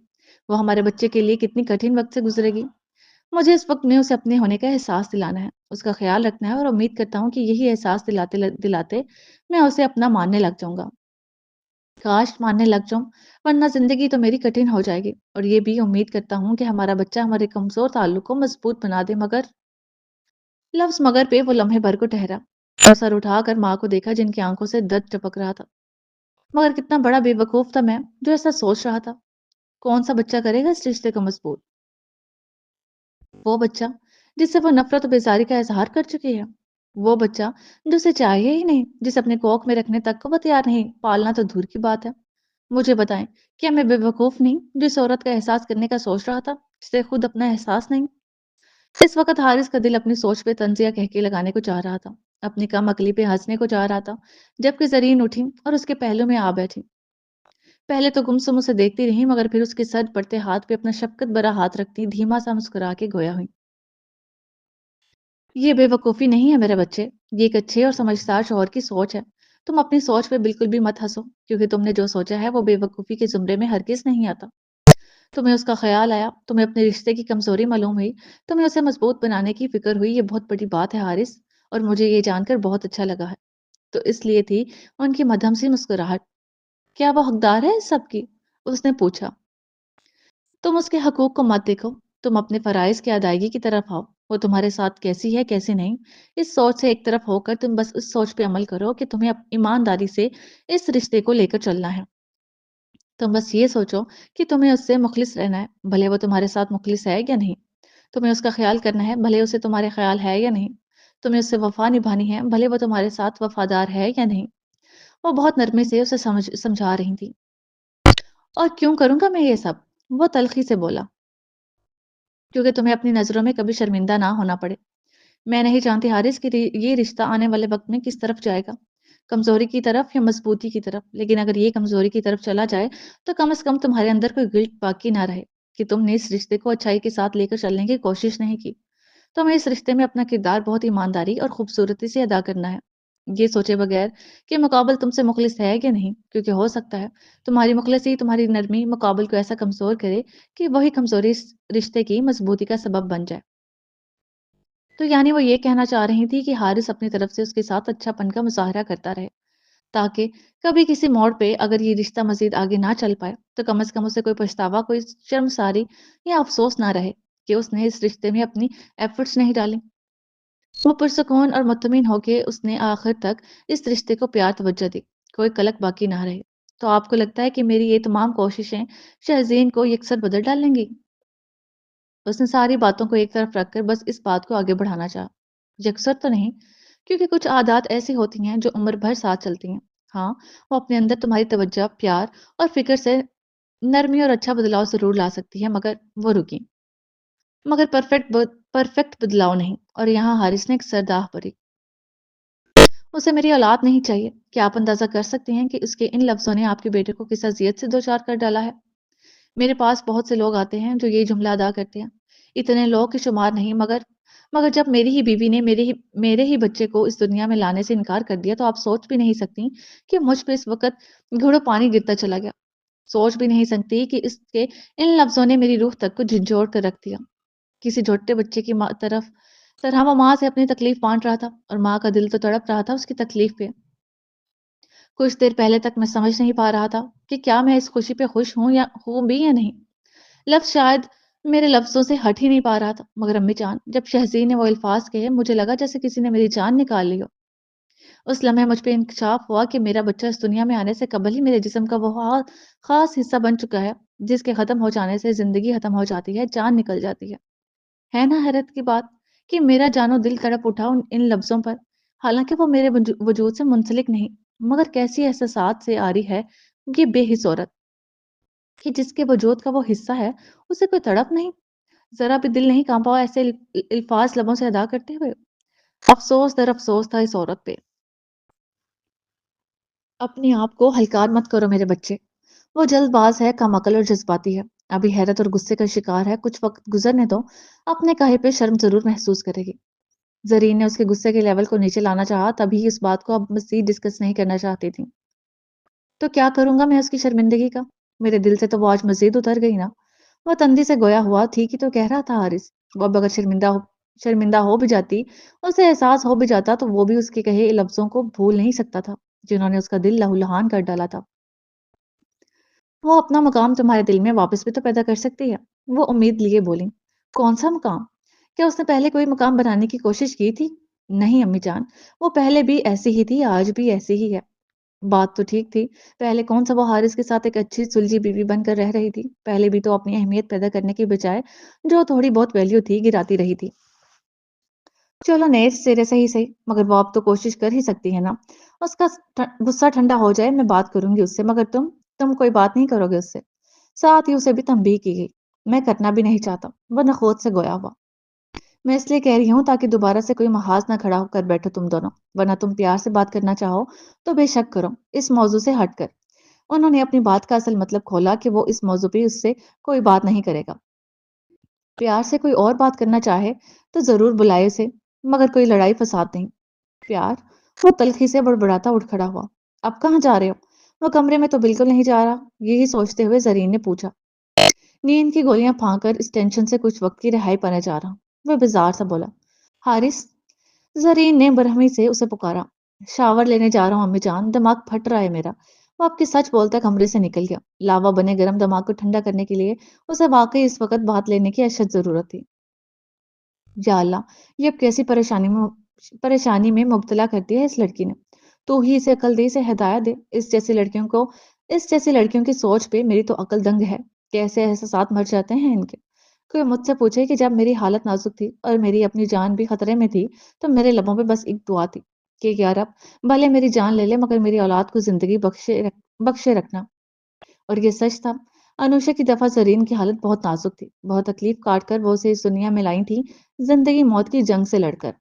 وہ ہمارے بچے کے لیے کتنی کٹھن وقت سے گزرے گی۔ مجھے اس وقت میں اسے اپنے ہونے کا احساس دلانا ہے، اس کا خیال رکھنا ہے، اور امید کرتا ہوں کہ یہی احساس دلاتے دلاتے میں اسے اپنا ماننے لگ جاؤں گا۔ کاش ماننے لگ جاؤں، ورنہ زندگی تو میری کٹھن ہو جائے گی۔ اور یہ بھی امید کرتا ہوں کہ ہمارا بچہ ہمارے کمزور تعلق کو مضبوط بنا دے، مگر لفظ مگر پہ وہ لمحے بھر کو ٹھہرا اور سر اٹھا کر ماں کو دیکھا جن کی آنکھوں سے درد ٹپک رہا تھا۔ مگر کتنا بڑا بے وقوف تھا میں جو ایسا سوچ رہا تھا۔ کون سا بچہ کرے گا اس رشتے کو مضبوط؟ وہ بچہ جس سے وہ نفرت و بیزاری کا اظہار کر چکی ہے، وہ بچہ جو اسے چاہیے ہی نہیں، جسے اپنے کوکھ میں رکھنے تک کو وہ تیار نہیں، پالنا تو دور کی بات ہے۔ مجھے بتائیں، کیا میں بے وقوف نہیں جو اس عورت کا احساس کرنے کا سوچ رہا تھا جسے خود اپنا احساس نہیں؟ اس وقت حارث کا دل اپنی سوچ پہ طنزیہ کہکے لگانے کو چاہ رہا تھا، اپنی کم عقلی پہ ہنسنے کو چاہ رہا تھا، جبکہ زرین اٹھی اور اس کے پہلو میں آ بیٹھی۔ پہلے تو گمسم اسے دیکھتی رہی، مگر پھر اس کے سر پڑتے ہاتھ پہ اپنا شفقت بھرا ہاتھ رکھتی دھیما سا مسکرا کے گویا ہوئی۔ یہ بے وقوفی نہیں ہے میرے بچے، یہ ایک اچھے اور سمجھدار شوہر کی سوچ ہے۔ تم اپنی سوچ پہ بالکل بھی مت ہنسو، کیونکہ تم نے جو سوچا ہے وہ بے وقوفی کے زمرے میں ہرگز نہیں آتا۔ تمہیں اس کا خیال آیا، تمہیں اپنے رشتے کی کمزوری معلوم ہوئی، تمہیں اسے مضبوط بنانے کی فکر ہوئی، یہ بہت بڑی بات ہے حارث، اور مجھے یہ جان کر بہت اچھا لگا ہے۔ تو اس لیے تھی ان کی مدھم سی مسکراہٹ۔ کیا وہ حقدار ہے اس سب کی؟ اس نے پوچھا۔ تم اس کے حقوق کو مت دیکھو، تم اپنے فرائض کی ادائیگی کی طرف آؤ، وہ تمہارے ساتھ کیسی ہے کیسی نہیں، اس سوچ سے ایک طرف ہو کر تم بس اس سوچ پہ عمل کرو کہ تمہیں ایمانداری سے اس رشتے کو لے کر چلنا ہے۔ تم بس یہ سوچو کہ تمہیں اس سے مخلص رہنا ہے، بھلے وہ تمہارے ساتھ مخلص ہے یا نہیں۔ تمہیں اس کا خیال کرنا ہے، بھلے اسے تمہارے خیال ہے یا نہیں۔ تمہیں اس سے وفا نبھانی ہے، بھلے وہ تمہارے ساتھ وفادار ہے یا نہیں۔ وہ بہت نرمی سے اسے سمجھا رہی تھی۔ اور کیوں کروں گا میں یہ سب؟ وہ تلخی سے بولا۔ کیونکہ تمہیں اپنی نظروں میں کبھی شرمندہ نہ ہونا پڑے۔ میں نہیں جانتی حارث کہ یہ رشتہ آنے والے وقت میں کس طرف جائے گا، کمزوری کی طرف یا مضبوطی کی طرف، لیکن اگر یہ کمزوری کی طرف چلا جائے تو کم از کم تمہارے اندر کوئی گلٹ باقی نہ رہے کہ تم نے اس رشتے کو اچھائی کے ساتھ لے کر چلنے کی کوشش نہیں کی۔ تمہیں اس رشتے میں اپنا کردار بہت ایمانداری اور خوبصورتی سے ادا کرنا ہے، یہ سوچے بغیر کہ مقابل تم سے مخلص ہے کہ نہیں، کیونکہ ہو سکتا ہے تمہاری مخلصی، تمہاری نرمی مقابل کو ایسا کمزور کرے کہ وہی کمزوری اس رشتے کی مضبوطی کا سبب بن جائے۔ تو یعنی وہ یہ کہنا چاہ رہی تھی کہ حارث اپنی طرف سے اس کے ساتھ اچھا پن کا مظاہرہ کرتا رہے، تاکہ کبھی کسی موڑ پہ اگر یہ رشتہ مزید آگے نہ چل پائے تو کم از کم اسے کوئی پچھتاوا، کوئی شرمساری یا افسوس نہ رہے کہ اس نے اس رشتے میں اپنی ایفرٹس نہیں ڈالی۔ وہ پرسکون اور مطمئن ہو کے اس نے آخر تک اس رشتے کو پیار توجہ دی، کوئی کلک باقی نہ رہے۔ تو آپ کو لگتا ہے کہ میری یہ تمام کوششیں شہزین کو یکسر بدل ڈالیں گی؟ اس نے ساری باتوں کو ایک طرف رکھ کر بس اس بات کو آگے بڑھانا چاہا۔ یکسر تو نہیں، کیونکہ کچھ عادات ایسی ہوتی ہیں جو عمر بھر ساتھ چلتی ہیں۔ ہاں، وہ اپنے اندر تمہاری توجہ، پیار اور فکر سے نرمی اور اچھا بدلاؤ ضرور لا سکتی ہے، مگر وہ رکی، مگر پرفیکٹ بدلاؤ نہیں۔ اور یہاں حارث نے ایک سرداہ بھری۔ اسے میری اولاد نہیں چاہیے۔ کیا آپ اندازہ کر سکتے ہیں کہ اس کے ان لفظوں نے آپ کے بیٹے کو کس اذیت سے دوچار کر ڈالا ہے؟ میرے پاس بہت سے لوگ آتے ہیں جو یہ جملہ ادا کرتے ہیں، اتنے لوگ کی شمار نہیں، مگر جب میری ہی بیوی نے میرے ہی بچے کو اس دنیا میں لانے سے انکار کر دیا تو آپ سوچ بھی نہیں سکتی کہ مجھ پہ اس وقت گھڑوں پانی گرتا چلا گیا۔ سوچ بھی نہیں سکتی کہ اس کے ان لفظوں نے میری روح تک کو جھنجھوڑ کر رکھ دیا۔ کسی چھوٹے بچے کی طرح وہ ماں سے اپنی تکلیف بانٹ رہا تھا، اور ماں کا دل تو تڑپ رہا تھا اس کی تکلیف پہ۔ کچھ دیر پہلے تک میں سمجھ نہیں پا رہا تھا کہ کیا میں اس خوشی پہ خوش ہوں بھی یا نہیں۔ لفظ شاید میرے لفظوں سے ہٹ ہی نہیں پا رہا تھا، مگر امی جان، جب شہزین نے وہ الفاظ کہے مجھے لگا جیسے کسی نے میری جان نکال لی ہو۔ اس لمحے مجھ پہ انکشاف ہوا کہ میرا بچہ اس دنیا میں آنے سے قبل ہی میرے جسم کا وہ خاص حصہ بن چکا ہے جس کے ختم ہو جانے سے زندگی ختم ہو جاتی ہے، جان نکل جاتی ہے نا حیرت کی بات کہ میرا جانو دل تڑپ اٹھا ان لفظوں پر، حالانکہ وہ میرے وجود سے منسلک نہیں، مگر کیسی احساسات سے آ رہی ہے یہ بے حس عورت کہ جس کے وجود کا وہ حصہ ہے اسے کوئی تڑپ نہیں، ذرا بھی دل نہیں کانپا ایسے الفاظ لبوں سے ادا کرتے ہوئے۔ افسوس در افسوس تھا اس عورت پہ۔ اپنے آپ کو ہلکار مت کرو میرے بچے، وہ جلد باز ہے، کم عقل اور جذباتی ہے، ابھی حیرت اور غصے کا شکار ہے، کچھ وقت گزرنے دو، اپنے کہے پہ شرم ضرور محسوس کرے گی۔ زرین نے اس کے غصے کے لیول کو نیچے لانا چاہا، تبھی اس بات کو اب مزید ڈسکس نہیں کرنا چاہتی تھی۔ تو کیا کروں گا میں اس کی شرمندگی کا؟ میرے دل سے تو وہ آج مزید اتر گئی نا۔ وہ تندی سے گویا ہوا ٹھیک ہی تو کہہ رہا تھا حارث، وہ اب اگر شرمندہ ہو بھی جاتی، اسے احساس ہو بھی جاتا تو وہ بھی اس کے کہے لفظوں کو بھول نہیں سکتا تھا جنہوں نے اس کا دل لہو لہان کر ڈالا تھا۔ وہ اپنا مقام تمہارے دل میں واپس بھی تو پیدا کر سکتی ہے، وہ امید لیے بولی۔ کون سا مقام؟ کیا اس نے پہلے کوئی مقام بنانے کی کوشش کی تھی؟ نہیں امی جان، وہ پہلے بھی ایسی ہی تھی، آج بھی ایسی ہی ہے۔ بات تو ٹھیک تھی، پہلے کون سا وہ حارث کے ساتھ ایک اچھی سلجھی بیوی بن کر رہ رہی تھی، پہلے بھی تو اپنی اہمیت پیدا کرنے کی بجائے جو تھوڑی بہت ویلیو تھی گراتی رہی تھی۔ چلو نئے سرے سے ہی صحیح، مگر وہ اب تو کوشش کر ہی سکتی ہے نا۔ اس کا غصہ ٹھنڈا ہو جائے میں بات کروں گی اس سے، مگر تم کوئی بات نہیں کرو گے اس سے۔ ساتھ ہی اسے بھی تنبیہ کی گئی، میں کرنا بھی نہیں چاہتا، وہ نخوت سے گویا ہوا۔ میں اس لیے کہہ رہی ہوں تاکہ دوبارہ سے کوئی محاذ نہ کھڑا کر بیٹھو تم دونوں، ورنہ تم پیار سے بات کرنا چاہو تو بے شک کرو اس موضوع سے ہٹ کر۔ انہوں نے اپنی بات کا اصل مطلب کھولا کہ وہ اس موضوع پہ اس سے کوئی بات نہیں کرے گا۔ پیار سے کوئی اور بات کرنا چاہے تو ضرور بلائے اسے، مگر کوئی لڑائی فساد نہیں۔ پیار؟ وہ تلخی سے بڑبڑاتا اٹھ کھڑا ہوا۔ اب کہاں جا رہے ہو؟ وہ کمرے میں تو بالکل نہیں جا رہا، یہی سوچتے ہوئے زرین نے پوچھا، نیند کی گولیاں پھانک کر اس ٹینشن سے کچھ وقت کی رہائی پانے جا رہا۔ وہ بیزار سا بولا۔ حارث؟ زرین نے برہمی سے اسے پکارا۔ شاور لینے جا رہا ہوں امی جان، دماغ پھٹ رہا ہے میرا۔ وہ اب کی سچ بولتا کمرے سے نکل گیا، لاوا بنے گرم دماغ کو ٹھنڈا کرنے کے لیے اسے واقعی اس وقت بات لینے کی اشد ضرورت تھی۔ یا اللہ، یہ اب کیسی پریشانی میں مبتلا کرتی ہے اس لڑکی نے۔ تو ہی اسے عقل دے، اسے ہدایت دے۔ اس جیسی لڑکیوں کی سوچ پہ میری تو عقل دنگ ہے، کیسے احساسات مر جاتے ہیں ان کے۔ کوئی مجھ سے پوچھے کہ جب میری حالت نازک تھی اور میری اپنی جان بھی خطرے میں تھی تو میرے لبوں پہ بس ایک دعا تھی کہ یا رب، بھلے میری جان لے لے مگر میری اولاد کو زندگی بخشے رکھنا۔ اور یہ سچ تھا۔ انوشا کی دفعہ زرین کی حالت بہت نازک تھی، بہت تکلیف کاٹ کر وہ اسے اس دنیا میں لائی تھی، زندگی موت کی جنگ سے لڑ کر۔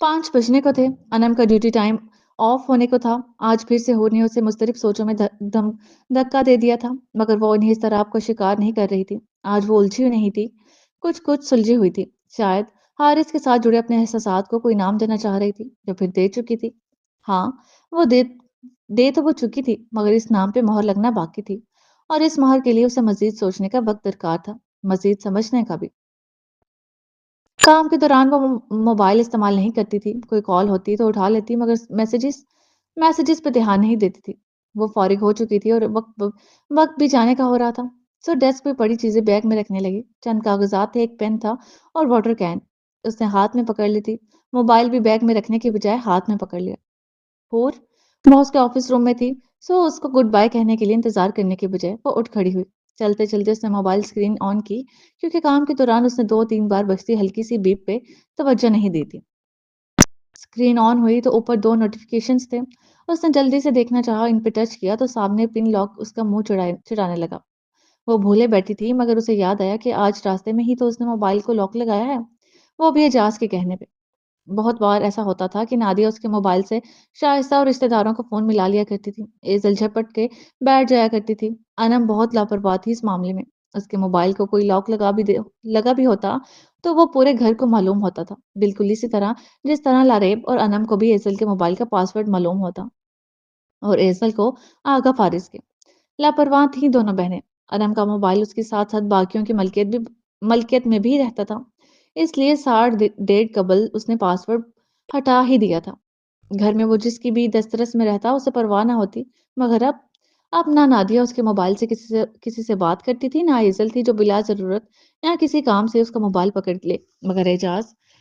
5 بجنے کو تھے، انم کا ڈیوٹی ٹائم آف ہونے کو تھا۔ آج پھر سے ہور نے اسے مضطرب سوچوں میں دھکا دے دیا تھا، مگر وہ انہیں اضطراب کا شکار نہیں کر رہی تھی۔ آج وہ الجھی نہیں تھی، کچھ سلجھی ہوئی تھی۔ شاید حارث کے ساتھ جڑے اپنے احساسات کو کوئی نام دینا چاہ رہی تھی جو پھر دے چکی تھی۔ ہاں، وہ دے تو وہ چکی تھی، مگر اس نام پہ مہر لگنا باقی تھی، اور اس مہر کے لیے اسے مزید سوچنے کا وقت درکار تھا، مزید سمجھنے کا بھی۔ کام کے دوران وہ موبائل استعمال نہیں کرتی تھی، کوئی کال ہوتی تو اٹھا لیتی، مگر میسجز پہ دھیان نہیں دیتی تھی۔ وہ فارغ ہو چکی تھی اور وقت بھی جانے کا ہو رہا تھا، سو ڈیسک پہ پڑی چیزیں بیگ میں رکھنے لگی۔ چند کاغذات تھے، ایک پین تھا اور واٹر کین اس نے ہاتھ میں پکڑ لی تھی، موبائل بھی بیگ میں رکھنے کی بجائے ہاتھ میں پکڑ لیا۔ اور وہ اس کے آفس روم میں تھی، سو اس کو گڈ بائی کہنے کے لیے انتظار کرنے کی بجائے وہ اٹھ کھڑی ہوئی۔ چلتے چلتے اس نے موبائل اسکرین آن کی، کیونکہ کام کے دوران اس نے 2-3 بار بجتی ہلکی سی بیپ پہ توجہ نہیں دی تھی۔ اسکرین آن ہوئی تو اوپر 2 نوٹیفیکیشنز تھے، اس نے جلدی سے دیکھنا چاہا، ان پہ ٹچ کیا تو سامنے پن لاک اس کا منہ چڑھانے لگا۔ وہ بھولے بیٹھی تھی، مگر اسے یاد آیا کہ آج راستے میں ہی تو اس نے موبائل کو لاک لگایا ہے، وہ بھی اعجاز کے کہنے پہ۔ بہت بار ایسا ہوتا تھا کہ نادیہ اس کے موبائل سے شائستہ اور رشتہ داروں کو فون ملا لیا کرتی تھی، ایزل جھپٹ کے بیٹھ جایا کرتی تھی۔ انم بہت لاپرواہ تھی اس معاملے میں، اس کے موبائل کو کوئی لاک لگا بھی ہوتا تو وہ پورے گھر کو معلوم ہوتا تھا، بالکل اسی طرح جس طرح لاریب اور انم کو بھی ایزل کے موبائل کا پاسورڈ معلوم ہوتا، اور ایزل کو آغا فارس کے۔ لاپرواہ تھیں دونوں بہنیں۔ انم کا موبائل اس کے ساتھ ساتھ باقیوں کی ملکیت میں بھی رہتا تھا، اس لیے 1.5 قبل اس نے پاسورڈ ہٹا ہی دیا تھا۔ گھر میں وہ جس کی بھی دسترس میں رہتا اسے پرواہ نہ ہوتی، مگر اب نہ نادیہ اس کے موبائل سے کسی سے بات کرتی تھی، نہ ایزل تھی جو بلا ضرورت نہ کسی کام سے اس کا موبائل پکڑ لے، مگر اعجاز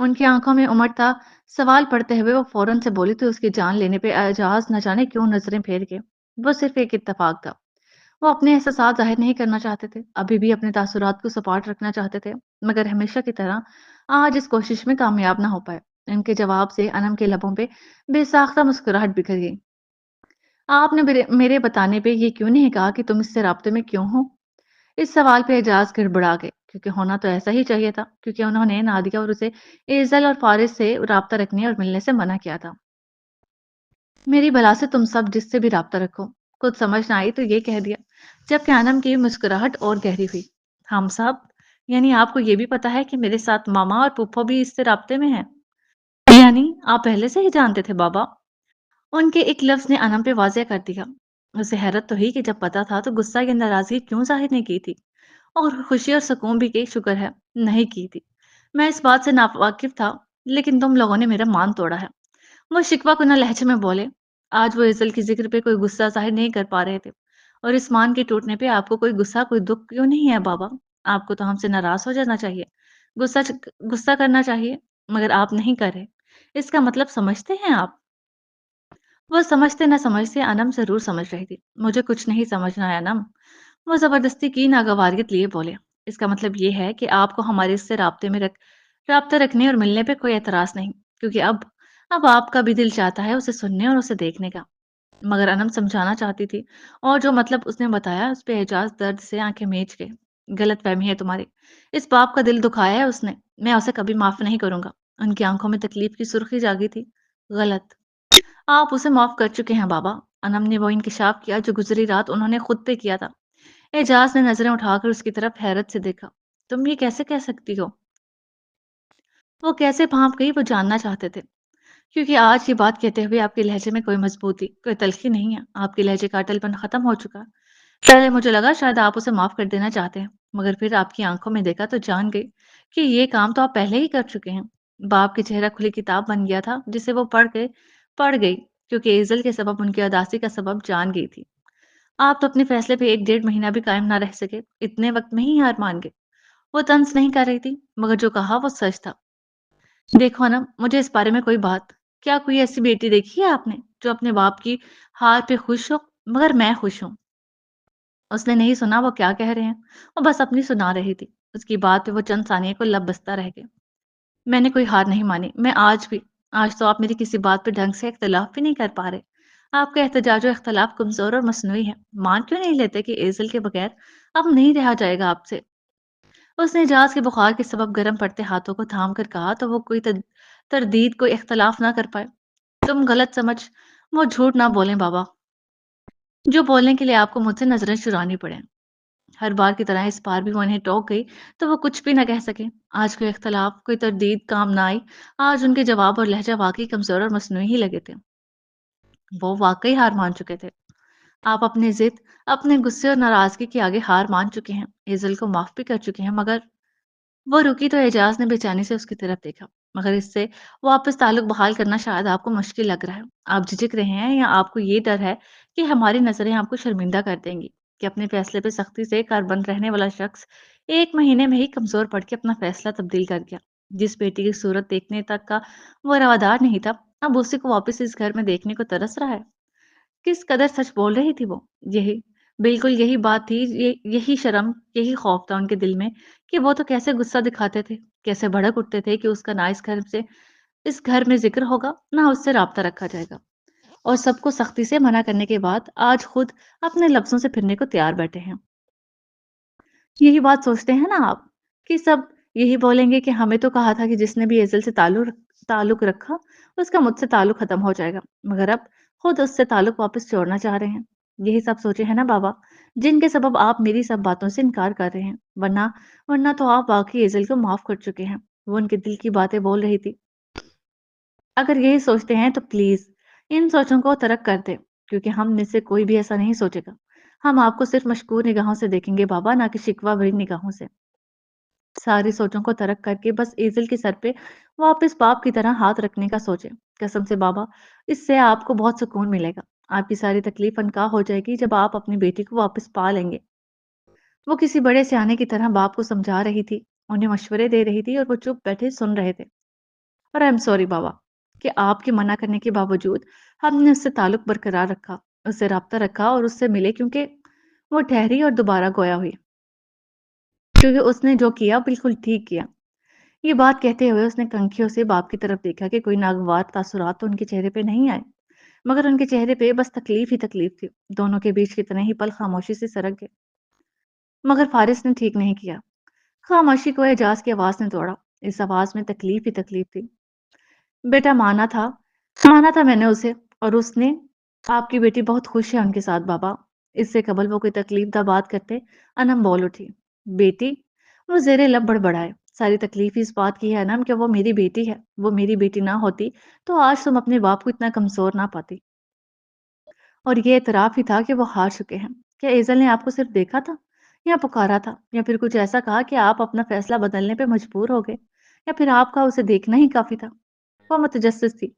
ان کی آنکھوں میں امڑ تھا سوال پڑھتے ہوئے وہ فوراً سے بولی تو اس کی جان لینے پہ اعجاز نہ جانے کیوں نظریں پھیر کے۔ وہ صرف ایک اتفاق تھا۔ وہ اپنے احساسات ظاہر نہیں کرنا چاہتے تھے، ابھی بھی اپنے تاثرات کو سپاٹ رکھنا چاہتے تھے، مگر ہمیشہ کی طرح آج اس کوشش میں کامیاب نہ ہو پائے۔ ان کے جواب سے انم کے لبوں پہ بے ساختہ مسکراہٹ بکھر گئی۔ آپ نے میرے بتانے پہ یہ کیوں نہیں کہا کہ تم اس سے رابطے میں کیوں ہو؟ اس سوال پہ اعجاز گڑبڑا گئے، کیونکہ ہونا تو ایسا ہی چاہیے تھا، کیونکہ انہوں نے نادیہ اور اسے ایزل اور فارس سے رابطہ رکھنے اور ملنے سے منع کیا تھا۔ میری بلا سے تم سب جس سے بھی رابطہ رکھو، کچھ سمجھ نہ آئی تو یہ کہہ دیا، جبکہ انم کی مسکراہٹ اور گہری ہوئی۔ ہم سب؟ یعنی آپ کو یہ بھی پتا ہے کہ میرے ساتھ ماما اور پھپھو بھی اس سے رابطے میں ہیں؟ یعنی آپ پہلے سے ہی جانتے تھے بابا؟ ان کے ایک لفظ نے انم پہ واضح کر دیا۔ اسے حیرت تو ہوئی کہ جب پتا تھا تو غصہ یا ناراضگی کیوں ظاہر نہیں کی تھی، اور خوشی اور سکون بھی کہ شکر ہے نہیں کی تھی۔ میں اس بات سے ناواقف تھا، لیکن تم لوگوں نے میرا مان توڑا ہے۔ وہ شکوہ کنہ لہجے میں بولے۔ آج وہ عزل کے ذکر پہ کوئی غصہ ظاہر نہیں کر پا رہے تھے، اور اس مان کے ٹوٹنے پہ آپ کو کوئی غصہ کوئی دکھ کیوں نہیں ہے بابا؟ آپ کو تو ہم سے ناراض ہو جانا چاہیے، غصہ غصہ کرنا چاہیے، مگر آپ نہیں کر رہے۔ اس کا مطلب سمجھتے ہیں آپ؟ وہ سمجھتے نہ سمجھتے انم ضرور سمجھ رہی تھی۔ مجھے کچھ نہیں سمجھنا ہے انم، وہ زبردستی کی ناگواریت لیے بولے۔ اس کا مطلب یہ ہے کہ آپ کو ہمارے اس سے رابطہ رکھنے اور ملنے پہ کوئی اعتراض نہیں، کیونکہ اب آپ کا بھی دل چاہتا ہے اسے سننے اور اسے دیکھنے کا۔ مگر انم سمجھانا چاہتی تھی، اور جو مطلب اس نے بتایا اس پہ اعجاز درد سے آنکھیں میچ گئے۔ غلط فہمی ہے تمہاری، اس باپ کا دل دکھایا ہے اس نے، میں اسے کبھی معاف نہیں کروں گا۔ ان کی آنکھوں میں تکلیف کی سرخی جاگی تھی۔ غلط؟ آپ اسے معاف کر چکے ہیں بابا۔ انم نے وہ انکشاف کیا جو گزری رات انہوں نے خود پہ کیا تھا۔ اعجاز نے نظریں اٹھا کر اس کی طرف حیرت سے دیکھا۔ تم یہ کیسے کہہ سکتی ہو؟ وہ کیسے بھانپ گئی وہ جاننا چاہتے تھے، کیونکہ آج یہ بات کہتے ہوئے آپ کے لہجے میں کوئی مضبوطی، کوئی تلخی نہیں ہے۔ آپ کے لہجے کا اٹل پن ختم ہو چکا۔ پہلے مجھے لگا شاید آپ اسے معاف کر دینا چاہتے ہیں، مگر پھر آپ کی آنکھوں میں دیکھا تو جان گئی کہ یہ کام تو آپ پہلے ہی کر چکے ہیں۔ باپ کے چہرہ کھلی کتاب بن گیا تھا جسے وہ پڑھ گئی، کیونکہ ایزل کے سبب ان کی اداسی کا سبب جان گئی تھی۔ آپ تو اپنے فیصلے پہ ایک ڈیڑھ مہینہ بھی قائم نہ رہ سکے، اتنے وقت میں ہی ہار مان گئے۔ وہ طنز نہیں کر رہی تھی، مگر جو کہا وہ سچ تھا۔ دیکھو نا، مجھے اس بارے میں کوئی بات، کیا کوئی ایسی بیٹی دیکھی ہے آپ نے جو اپنے باپ کی ہار پہ خوش ہو؟ مگر میں خوش ہوں۔ اس نے نہیں سنا وہ کیا کہہ رہے ہیں، وہ بس اپنی سنا رہی تھی۔ اس کی بات پہ وہ چند ثانیے کو لب بستہ رہ گئے۔ میں نے کوئی ہار نہیں مانی، میں آج تو آپ میری کسی بات پہ ڈھنگ سے اختلاف بھی نہیں کر پا رہے۔ آپ کا احتجاج و اختلاف کمزور اور مصنوعی ہے۔ مان کیوں نہیں لیتے کہ ایزل کے بغیر اب نہیں رہا جائے گا آپ سے؟ اس نے اجاز کے بخار کے سبب گرم پڑتے ہاتھوں کو تھام کر کہا تو وہ کوئی تردید کوئی اختلاف نہ کر پائے۔ تم غلط سمجھ، وہ جھوٹ نہ بولیں بابا، جو بولنے کے لیے آپ کو مجھ سے نظریں چرانی پڑے۔ ہر بار کی طرح اس بار بھی وہ انہیں ٹوک گئی تو وہ کچھ بھی نہ کہہ سکے۔ آج کوئی اختلاف کوئی تردید کام نہ آئی۔ آج ان کے جواب اور لہجہ واقعی کمزور اور مصنوعی ہی لگے تھے۔ وہ واقعی ہار مان چکے تھے۔ آپ اپنے ضد، اپنے غصے اور ناراضگی کے آگے ہار مان چکے ہیں، ایزل کو معاف بھی کر چکے ہیں، مگر وہ رکی تو اعجاز نے بے چینی سے اس کی طرف دیکھا۔ مگر اس سے واپس تعلق بحال کرنا شاید آپ کو مشکل لگ رہا ہے۔ آپ جھجک رہے ہیں یا آپ کو یہ ڈر ہے کہ ہماری نظریں آپ کو شرمندہ کر دیں گی، کہ اپنے فیصلے پہ سختی سے کاربند رہنے والا شخص ایک مہینے میں ہی کمزور پڑ کے اپنا فیصلہ تبدیل کر گیا۔ جس بیٹی کی صورت دیکھنے تک کا وہ روادار نہیں تھا، اب اسی کو واپس اس گھر میں دیکھنے کو ترس رہا ہے۔ کس قدر سچ بول رہی تھی وہ؟ یہی، بالکل یہی بات تھی، یہی شرم، یہی خوف تھا ان کے دل میں کہ وہ تو کیسے غصہ دکھاتے تھے، کیسے بھڑک اٹھتے تھے کہ اس کا نہ اس گھر میں ذکر ہوگا، نہ اس سے رابطہ رکھا جائے گا، اور سب کو سختی سے منع کرنے کے بعد آج خود اپنے لفظوں سے پھرنے کو تیار بیٹھے ہیں۔ یہی بات سوچتے ہیں نا آپ، کہ سب یہی بولیں گے کہ ہمیں تو کہا تھا کہ جس نے بھی ایزل سے تعلق رکھا اس کا مجھ سے تعلق ختم ہو جائے گا، مگر اب خود اس سے تعلق واپس جوڑنا چاہ رہے ہیں۔ یہی سب سوچے ہیں نا بابا، جن کے سبب آپ میری سب باتوں سے انکار کر رہے ہیں، ورنہ تو آپ واقعی ایزل کو معاف کر چکے ہیں۔ وہ ان کے دل کی باتیں بول رہی تھی۔ اگر یہی سوچتے ہیں تو پلیز ان سوچوں کو ترک کر دیں، کیونکہ ہم میں سے کوئی بھی ایسا نہیں سوچے گا۔ ہم آپ کو صرف مشکور نگاہوں سے دیکھیں گے بابا، نہ کہ شکوہ بھری نگاہوں سے۔ ساری سوچوں کو ترک کر کے بس ایزل کے سر پہ واپس باپ کی طرح ہاتھ رکھنے کا سوچیں۔ قسم سے بابا، اس سے آپ کو بہت سکون ملے گا۔ آپ کی ساری تکلیف انکا ہو جائے گی جب آپ اپنی بیٹی کو واپس پا لیں گے۔ وہ کسی بڑے سیانے کی طرح باپ کو سمجھا رہی تھی، انہیں مشورے دے رہی تھی، اور وہ چپ بیٹھے سن رہے تھے۔ اور آئی ایم سوری بابا کہ آپ کے منع کرنے کے باوجود ہم نے اس سے تعلق برقرار رکھا، اس سے رابطہ رکھا اور اس سے ملے کیونکہ وہ ٹھہری اور دوبارہ گویا ہوئی، کیونکہ اس نے جو کیا بالکل ٹھیک کیا۔ یہ بات کہتے ہوئے اس نے کنکھیوں سے باپ کی طرف دیکھا کہ کوئی ناگوار تاثرات تو ان کے چہرے پہ نہیں آئے، مگر ان کے چہرے پہ بس تکلیف ہی تکلیف تھی۔ دونوں کے بیچ کتنے ہی پل خاموشی سے سرک گئے، مگر فارس نے ٹھیک نہیں کیا۔ خاموشی کو اعجاز کی آواز نے توڑا۔ اس آواز میں تکلیف ہی تکلیف تھی۔ بیٹا مانا تھا میں نے اسے، اور اس نے آپ کی بیٹی بہت خوش ہے ان کے ساتھ بابا۔ اس سے قبل وہ کوئی تکلیف دہ بات کرتے انم بول اٹھی۔ بیٹی؟ وہ زیر لب بڑبڑائے۔ ساری تکلیف اس بات کی ہے انم کہ وہ میری بیٹی ہے۔ وہ میری بیٹی نہ ہوتی تو آج تم اپنے باپ کو اتنا کمزور نہ پاتی۔ اور یہ اعتراف ہی تھا کہ وہ ہار چکے ہیں۔ کیا ایزل نے آپ کو صرف دیکھا تھا یا پکارا تھا یا پھر کچھ ایسا کہا کہ آپ اپنا فیصلہ بدلنے پہ مجبور ہو گئے، یا پھر آپ کا اسے دیکھنا ہی کافی تھا؟ وہ متجسس تھی۔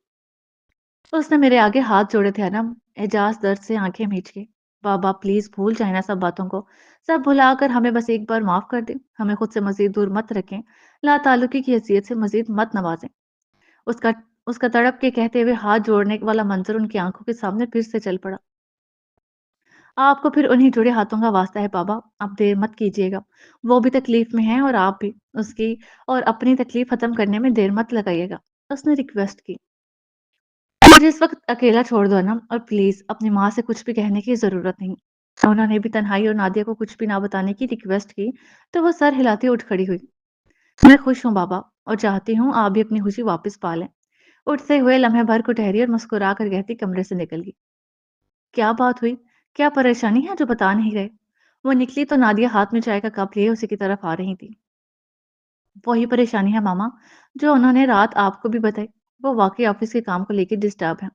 اس نے میرے آگے ہاتھ جوڑے تھے انم۔ اعجاز درد سے آنکھیں میچ گئی۔ بابا پلیز بھول جائیں نا سب باتوں کو، سب بھلا کر ہمیں بس ایک بار معاف کر دیں، ہمیں خود سے مزید دور مت رکھیں، لا تعلقی کی حیثیت سے مزید مت نوازیں۔ اس کا اس کا تڑپ کے کہتے ہوئے ہاتھ جوڑنے والا منظر ان کی آنکھوں کے سامنے پھر سے چل پڑا۔ آپ کو پھر انہی جڑے ہاتھوں کا واسطہ ہے بابا، اب دیر مت کیجیے گا، وہ بھی تکلیف میں ہے اور آپ بھی، اس کی اور اپنی تکلیف ختم کرنے میں دیر مت لگائیے گا۔ اس نے ریکویسٹ کی۔ مجھے اس وقت اکیلا چھوڑ دو انم، اور پلیز اپنی ماں سے کچھ بھی کہنے کی ضرورت نہیں۔ انہوں نے بھی تنہائی اور نادیہ کو کچھ بھی نہ بتانے کی ریکویسٹ کی تو وہ سر ہلاتی اٹھ کھڑی ہوئی۔ میں خوش ہوں بابا، اور چاہتی ہوں آپ بھی اپنی خوشی واپس پالیں۔ اٹھتے ہوئے لمحے بھر کو ٹہری اور مسکرا کر کہتی کمرے سے نکل گئی۔ کیا بات ہوئی؟ کیا پریشانی ہے جو بتا نہیں رہے؟ وہ نکلی تو نادیہ ہاتھ میں چائے کا کپ لیے اسی کی طرف آ رہی تھی۔ وہی پریشانی ہے ماما جو انہوں نے رات آپ کو بھی بتائی۔ وہ واقعی آفس کے کام کو لے کے ڈسٹرب ہے،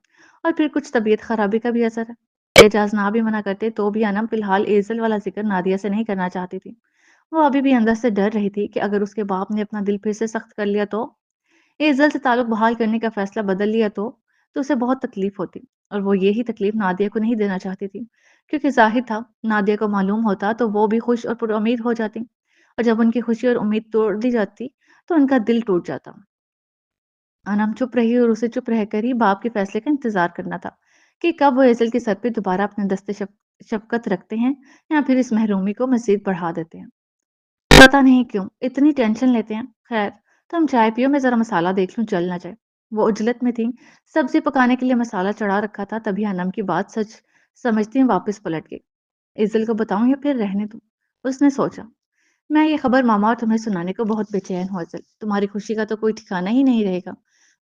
اور پھر کچھ طبیعت خرابی کا بھی اثر ہے۔ اعجاز نہ بھی منع کرتے تو بھی انم فی الحال ایزل والا ذکر نادیہ سے نہیں کرنا چاہتی تھی۔ وہ ابھی بھی اندر سے ڈر رہی تھی کہ اگر اس کے باپ نے اپنا دل پھر سے سخت کر لیا تو، ایزل سے تعلق بحال کرنے کا فیصلہ بدل لیا تو اسے بہت تکلیف ہوتی، اور وہ یہی تکلیف نادیہ کو نہیں دینا چاہتی تھی، کیونکہ ظاہر تھا نادیہ کو معلوم ہوتا تو وہ بھی خوش اور پر امید ہو جاتی، اور جب ان کی خوشی اور امید توڑ دی جاتی تو ان کا دل ٹوٹ جاتا۔ انم چپ رہی اور اسے چپ رہ کر ہی باپ کے فیصلے کا انتظار کرنا تھا کہ کب وہ ایزل کے سر پہ دوبارہ اپنے دست شفقت رکھتے ہیں یا پھر اس محرومی کو مزید بڑھا دیتے ہیں۔ پتا نہیں کیوں اتنی ٹینشن لیتے ہیں۔ خیر تم چائے پیو، میں ذرا مسالہ دیکھ لوں جل نہ جائے۔ وہ عجلت میں تھی، سبزی پکانے کے لیے مسالہ چڑھا رکھا تھا، تبھی انم کی بات سچ سمجھتی واپس پلٹ گئی۔ ایزل کو بتاؤں یا پھر رہنے دوں؟ اس نے سوچا۔ میں یہ خبر ماما اور تمہیں سنانے کو بہت بے چین ہوں ایزل، تمہاری خوشی کا تو کوئی ٹھکانہ ہی نہیں رہے گا،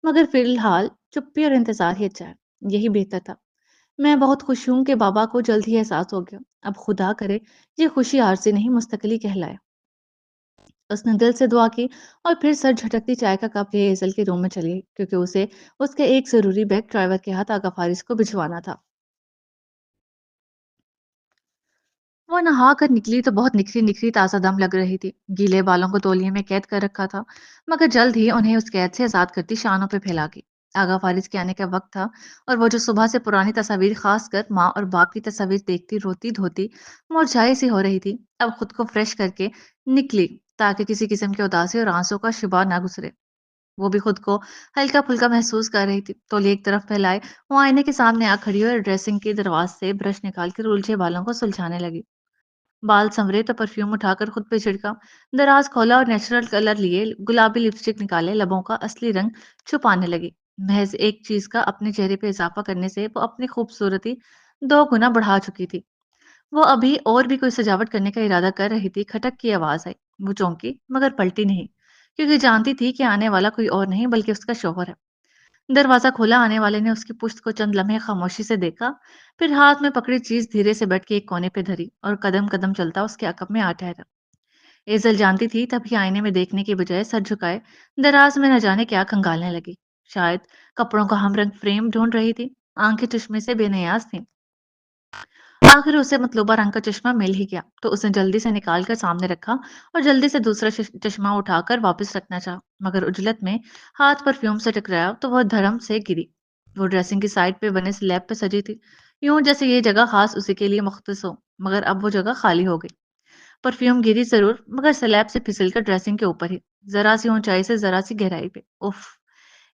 مگر فی الحال چپی اور انتظار ہی اچھا ہے، یہی بہتر تھا۔ میں بہت خوش ہوں کہ بابا کو جلد ہی احساس ہو گیا، اب خدا کرے یہ خوشی عارضی نہیں مستقلی کہلائے۔ اس نے دل سے دعا کی اور پھر سر جھٹکتی چائے کا کپ لیے ایزل کے روم میں چلی گئی، کیونکہ اسے اس کے ایک ضروری بیگ ڈرائیور کے ہاتھ آغا فارس کو بھجوانا تھا۔ وہ نہا کر نکلی تو بہت نکھری نکھری تازہ دم لگ رہی تھی، گیلے بالوں کو تولیے میں قید کر رکھا تھا، مگر جلد ہی انہیں اس قید سے آزاد کرتی شانوں پہ پھیلا گئی۔ آغا فارس کے آنے کا وقت تھا، اور وہ جو صبح سے پرانی تصاویر خاص کر ماں اور باپ کی تصاویر دیکھتی روتی دھوتی مرجھائی سی ہو رہی تھی، اب خود کو فریش کر کے نکلی تاکہ کسی قسم کی اداسی اور آنسوں کا شبہ نہ گزرے۔ وہ بھی خود کو ہلکا پھلکا محسوس کر رہی تھی، تولیے ایک طرف پھیلائے وہ آئینے کے سامنے آ کھڑی ہوئی اور ڈریسنگ کے دروازے سے برش نکال کر الجھے بالوں کو سلجھانے لگی۔ بال سنورے تو پرفیوم اٹھا کر خود پہ چھڑکا، دراز کھولا اور نیچرل کلر لیے گلابی لپسٹک نکالے لبوں کا اصلی رنگ چھپانے لگی۔ محض ایک چیز کا اپنے چہرے پہ اضافہ کرنے سے وہ اپنی خوبصورتی 2 گنا بڑھا چکی تھی۔ وہ ابھی اور بھی کوئی سجاوٹ کرنے کا ارادہ کر رہی تھی، کھٹک کی آواز آئی۔ وہ چونکی مگر پلٹی نہیں، کیونکہ جانتی تھی کہ آنے والا کوئی اور نہیں بلکہ اس کا شوہر ہے۔ دروازہ کھولا، آنے والے نے اس کی پشت کو چند لمحے خاموشی سے دیکھا، پھر ہاتھ میں پکڑی چیز دھیرے سے بیٹھ کے ایک کونے پہ دھری اور قدم قدم چلتا اس کے عقب میں آ ٹھہرا۔ ایزل جانتی تھی تبھی آئینے میں دیکھنے کی بجائے سر جھکائے دراز میں نہ جانے کیا کھنگالنے لگی، شاید کپڑوں کا ہم رنگ فریم ڈھونڈ رہی تھی۔ آنکھیں چشمے سے بے نیاز تھیں، آخر اسے مطلوبہ رنگ کا چشمہ مل ہی گیا تو اس نے جلدی سے نکال کر سامنے رکھا اور جلدی سے دوسرا چشمہ اٹھا کر واپس رکھنا چاہا، مگر عجلت میں ہاتھ پرفیوم سے ٹکرایا تو وہ دھرم سے گری۔ وہ ڈریسنگ کی سائڈ پہ بنے سلیب پہ سجی تھی، یوں جیسے یہ جگہ خاص اسی کے لیے مختص ہو، مگر اب وہ جگہ خالی ہو گئی۔ پرفیوم گری ضرور، مگر سلیب سے پھسل کر ڈریسنگ کے اوپر ہی، ذرا سی اونچائی سے ذرا سی گہرائی پہ۔ اف!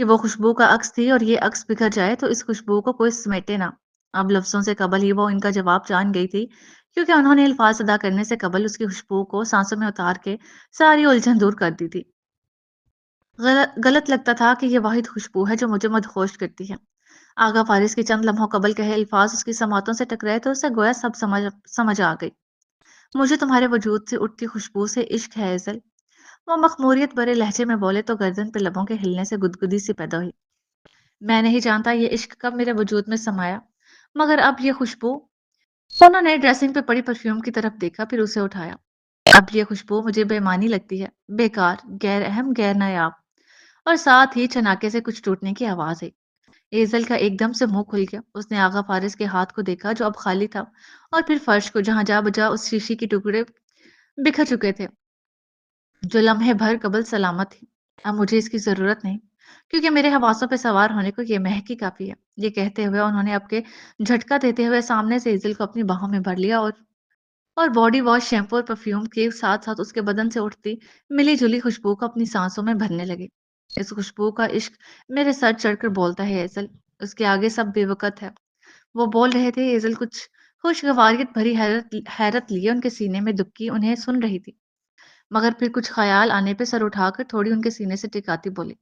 کہ وہ خوشبو کا عکس تھی اور یہ عکس بکھر جائے تو اس خوشبو کو کوئی سمیٹے نہ۔ اب لفظوں سے قبل ہی وہ ان کا جواب جان گئی تھی، کیونکہ انہوں نے الفاظ ادا کرنے سے قبل اس کی خوشبو کو سانسوں میں اتار کے ساری الجھن دور کر دی تھی۔ غلط لگتا تھا کہ یہ واحد خوشبو ہے جو مجھے مدہوش کرتی ہے۔ آغا فارس کے چند لمحوں قبل کہے الفاظ اس کی سماعتوں سے ٹکرائے تو اسے گویا سب سمجھ آ گئی۔ مجھے تمہارے وجود سے اٹھتی خوشبو سے عشق ہے ایزل۔ وہ مخموریت بھرے لہجے میں بولے تو گردن پہ لبوں کے ہلنے سے گدگدی سی پیدا ہوئی۔ میں نہیں جانتا یہ عشق کب میرے وجود میں سمایا، مگر اب یہ خوشبو۔ انہوں نے ڈریسنگ پہ پڑی پرفیوم کی طرف دیکھا پھر اسے اٹھایا۔ اب یہ خوشبو مجھے بے معنی لگتی ہے، بیکار، غیر اہم، غیر نایاب، اور ساتھ ہی چناکے سے کچھ ٹوٹنے کی آواز ہے۔ ایزل کا ایک دم سے منہ کھل گیا۔ اس نے آغا فارس کے ہاتھ کو دیکھا جو اب خالی تھا، اور پھر فرش کو جہاں جا بجا اس شیشی کے ٹکڑے بکھر چکے تھے جو لمحے بھر قبل سلامت تھی۔ اب مجھے اس کی ضرورت نہیں، کیونکہ میرے حواسوں پہ سوار ہونے کو یہ مہک ہی کافی ہے۔ یہ کہتے ہوئے انہوں نے اب کے جھٹکا دیتے ہوئے سامنے سے ایزل کو اپنی باہوں میں بھر لیا اور باڈی واش، شیمپو اور پرفیوم کے ساتھ ساتھ اس کے بدن سے اٹھتی ملی جلی خوشبو کو اپنی سانسوں میں بھرنے لگے۔ اس خوشبو کا عشق میرے سر چڑھ کر بولتا ہے ایزل، اس کے آگے سب بے وقت ہے۔ وہ بول رہے تھے، ایزل کچھ خوشگواریت بھری حیرت لیے ان کے سینے میں دبکی انہیں سن رہی تھی، مگر پھر کچھ خیال آنے پہ سر اٹھا کر تھوڑی ان کے سینے سے ٹکاتی بولی،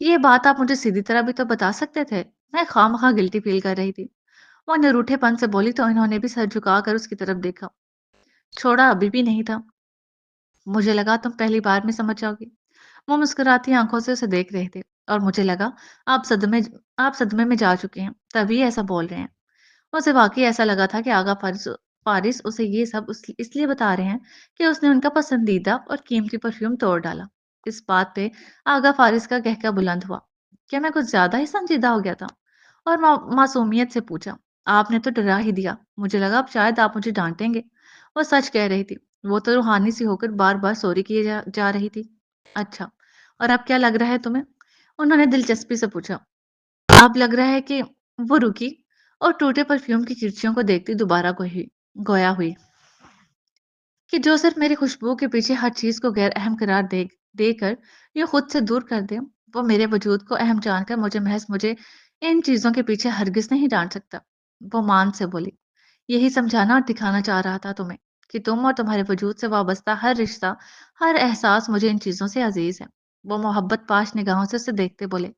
یہ بات آپ مجھے سیدھی طرح بھی تو بتا سکتے تھے۔ میں خواہ گلٹی فیل کر رہی تھی۔ وہ نروٹھے پن سے بولی تو انہوں نے بھی سر جھکا کر اس کی طرف دیکھا۔ چھوڑا ابھی بھی نہیں تھا، مجھے لگا تم پہلی بار میں سمجھ جاؤ گی۔ وہ مسکراتی آنکھوں سے اسے دیکھ رہے تھے، اور مجھے لگا آپ صدمے میں جا چکے ہیں تبھی ایسا بول رہے ہیں۔ اسے واقعی ایسا لگا تھا کہ آغا فارس اسے یہ سب اس لیے بتا رہے ہیں کہ اس نے ان کا پسندیدہ اور قیمتی پرفیوم توڑ ڈالا۔ اس بات پہ آغا فارس کا کہکہ بلند ہوا۔ کیا میں کچھ زیادہ ہی سنجیدہ ہو گیا تھا؟ اور معصومیت سے پوچھا، آپ نے تو ڈرا ہی دیا، مجھے لگا اب شاید آپ مجھے ڈانٹیں گے۔ وہ سچ کہہ رہی تھی۔ وہ تو روحانی سی ہو کر بار بار سوری کیے جا رہی تھی۔ اچھا، اور اب کیا لگ رہا ہے تمہیں؟ انہوں نے دلچسپی سے پوچھا۔ اب لگ رہا ہے کہ وہ رکی اور ٹوٹے پرفیوم کی کرچیوں کو دیکھتی دوبارہ گویا ہوئی کہ جو صرف میری خوشبو کے پیچھے ہر چیز کو غیر اہم قرار دے کر یہ خود سے دور کر دے، وہ میرے وجود کو اہم جان کر مجھے ان چیزوں کے پیچھے ہرگز نہیں ڈانٹ سکتا۔ وہ مان سے بولی، یہی سمجھانا اور دکھانا چاہ رہا تھا تمہیں کہ تم اور تمہارے وجود سے وابستہ ہر رشتہ، ہر احساس مجھے ان چیزوں سے عزیز ہے۔ وہ محبت پاش نگاہوں سے اسے دیکھتے بولے،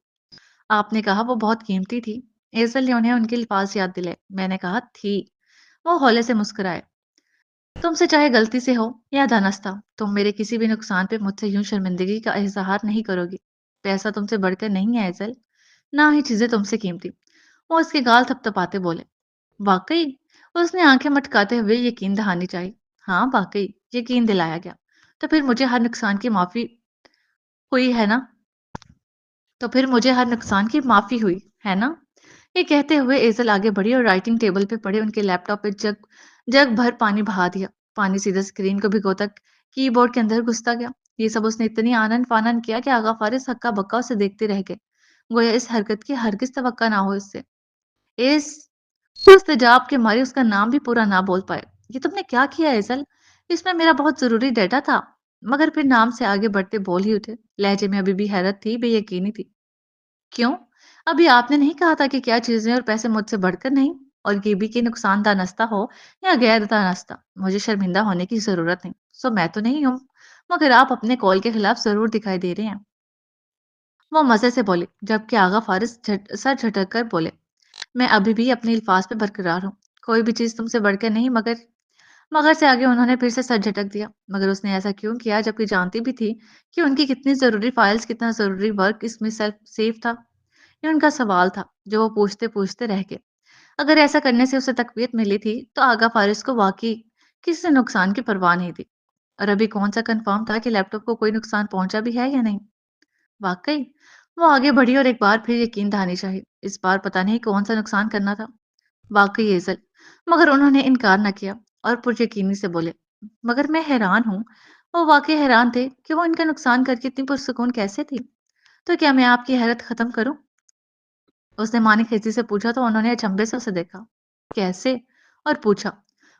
آپ نے کہا وہ بہت قیمتی تھی۔ ایزل نے انہیں ان کے الفاظ یاد دلائے۔ میں نے کہا تھی۔ وہ ہولے سے مسکرائے، تم سے چاہے غلطی سے ہو یا دانستہ، تم میرے کسی بھی نقصان پہ مجھ سے یوں شرمندگی کا اظہار نہیں کرو گی۔ پیسہ تم سے بڑھ کر نہیں ہے ایزل، نہ ہی چیزیں تم سے قیمتی۔ وہ اس کے گال تھپتھپاتے بولے، واقعی؟ اس نے آنکھیں مٹکاتے ہوئے یقین دہانی چاہی۔ ہاں واقعی، یقین دلایا گیا۔ تو پھر مجھے ہر نقصان کی معافی ہوئی ہے نا؟ ہوئی ہے نا؟ یہ کہتے ہوئے ایزل آگے بڑھی اور رائٹنگ ٹیبل پہ پڑے ان کے لیپ ٹاپ پہ جگ بھر پانی بہا دیا۔ پانی سیدھے اسکرین کو بھگو تک کی بورڈ کے اندر گھستا گیا۔ یہ سب اس نے اتنی آنن فانن کیا کہ آغا فارس ہکا بکا اسے دیکھتے رہ گئے، گویا اس حرکت کی ہرگز توقع نہ ہو اس سے۔ اس استجاب کے مارے اس کا نام بھی پورا نہ بول پائے۔ یہ تم نے کیا کیا ایزل؟ اس میں میرا بہت ضروری ڈیٹا تھا، مگر پھر نام سے آگے بڑھتے بول ہی اٹھے۔ لہجے میں ابھی بھی حیرت تھی، بے یقینی تھی۔ کیوں؟ ابھی آپ نے نہیں کہا تھا کہ کیا چیزیں اور پیسے مجھ سے بڑھ کر نہیں، اور یہ بھی کہ نقصان دانستہ ہو یا غیر دانستہ، مجھے شرمندہ ہونے کی ضرورت نہیں۔ سو میں تو نہیں ہوں، مگر آپ اپنے کال کے خلاف ضرور دکھائی دے رہے ہیں۔ وہ مزے سے بولے، جبکہ آغا فارس سر جھٹک کر بولے، میں ابھی بھی اپنے الفاظ پہ برقرار ہوں، کوئی بھی چیز تم سے بڑھ کر نہیں۔ مگر سے آگے انہوں نے پھر سے سر جھٹک دیا۔ مگر اس نے ایسا کیوں کیا جبکہ جانتی بھی تھی کہ ان کی کتنی ضروری فائلز، کتنا ضروری ورک اس میں سیف تھا؟ یہ ان کا سوال تھا جو وہ پوچھتے پوچھتے رہ گئے۔ اگر ایسا کرنے سے اسے تقویت ملی تھی تو آغا فارس کو واقعی کسی نقصان کی پرواہ نہیں تھی، اور ابھی کون سا کنفرم تھا کہ لیپ ٹاپ کو کوئی نقصان پہنچا بھی ہے یا نہیں؟ واقعی؟ وہ آگے بڑھی اور ایک بار پھر یقین دہانی چاہی۔ اس بار پتہ نہیں کون سا نقصان کرنا تھا۔ واقعی ایزل، مگر انہوں نے انکار نہ کیا اور پر یقینی سے بولے، مگر میں حیران ہوں۔ وہ واقعی حیران تھے کہ وہ ان کا نقصان کر کے اتنی پرسکون کیسے تھی۔ تو کیا میں آپ کی حیرت ختم کروں؟ اس نے مانی خیزی سے پوچھا تو انہوں نے اچنبے سے اسے دیکھا۔ کیسے؟ اور پوچھا،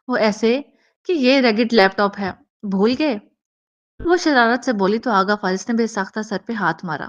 وہ ایسے کہ یہ ریگڈ لیپ ٹاپ ہے، بھول گئے؟ وہ شرارت سے بولی تو آغا فارس نے بے ساختہ سر پہ ہاتھ مارا۔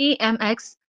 EMX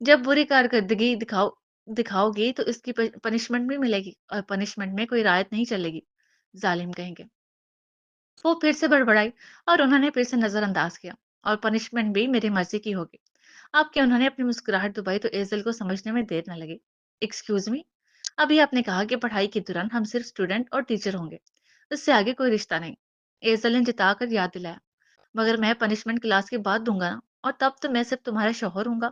جب بری کارکردگی دکھاؤ گی تو اس کی پنشمنٹ بھی ملے گی، اور پنشمنٹ میں کوئی رعایت نہیں چلے گی، ظالم کہیں گے۔ وہ پھر سے بڑبڑائی اور انہوں نے پھر سے نظر انداز کیا، اور پنشمنٹ بھی میری مرضی کی ہوگی۔ اب کہ انہوں نے اپنی مسکراہٹ دبائی تو ایزل کو سمجھنے میں دیر نہ لگی۔ ایکسکیوز می، ابھی آپ نے کہا کہ پڑھائی کے دوران ہم صرف اسٹوڈنٹ اور ٹیچر ہوں گے، اس سے آگے کوئی رشتہ نہیں۔ ایزل نے جتا کر یاد دلایا، مگر میں پنشمنٹ کلاس کے بعد دوں گا نا، اور تب تو میں صرف تمہارا شوہر ہوں گا۔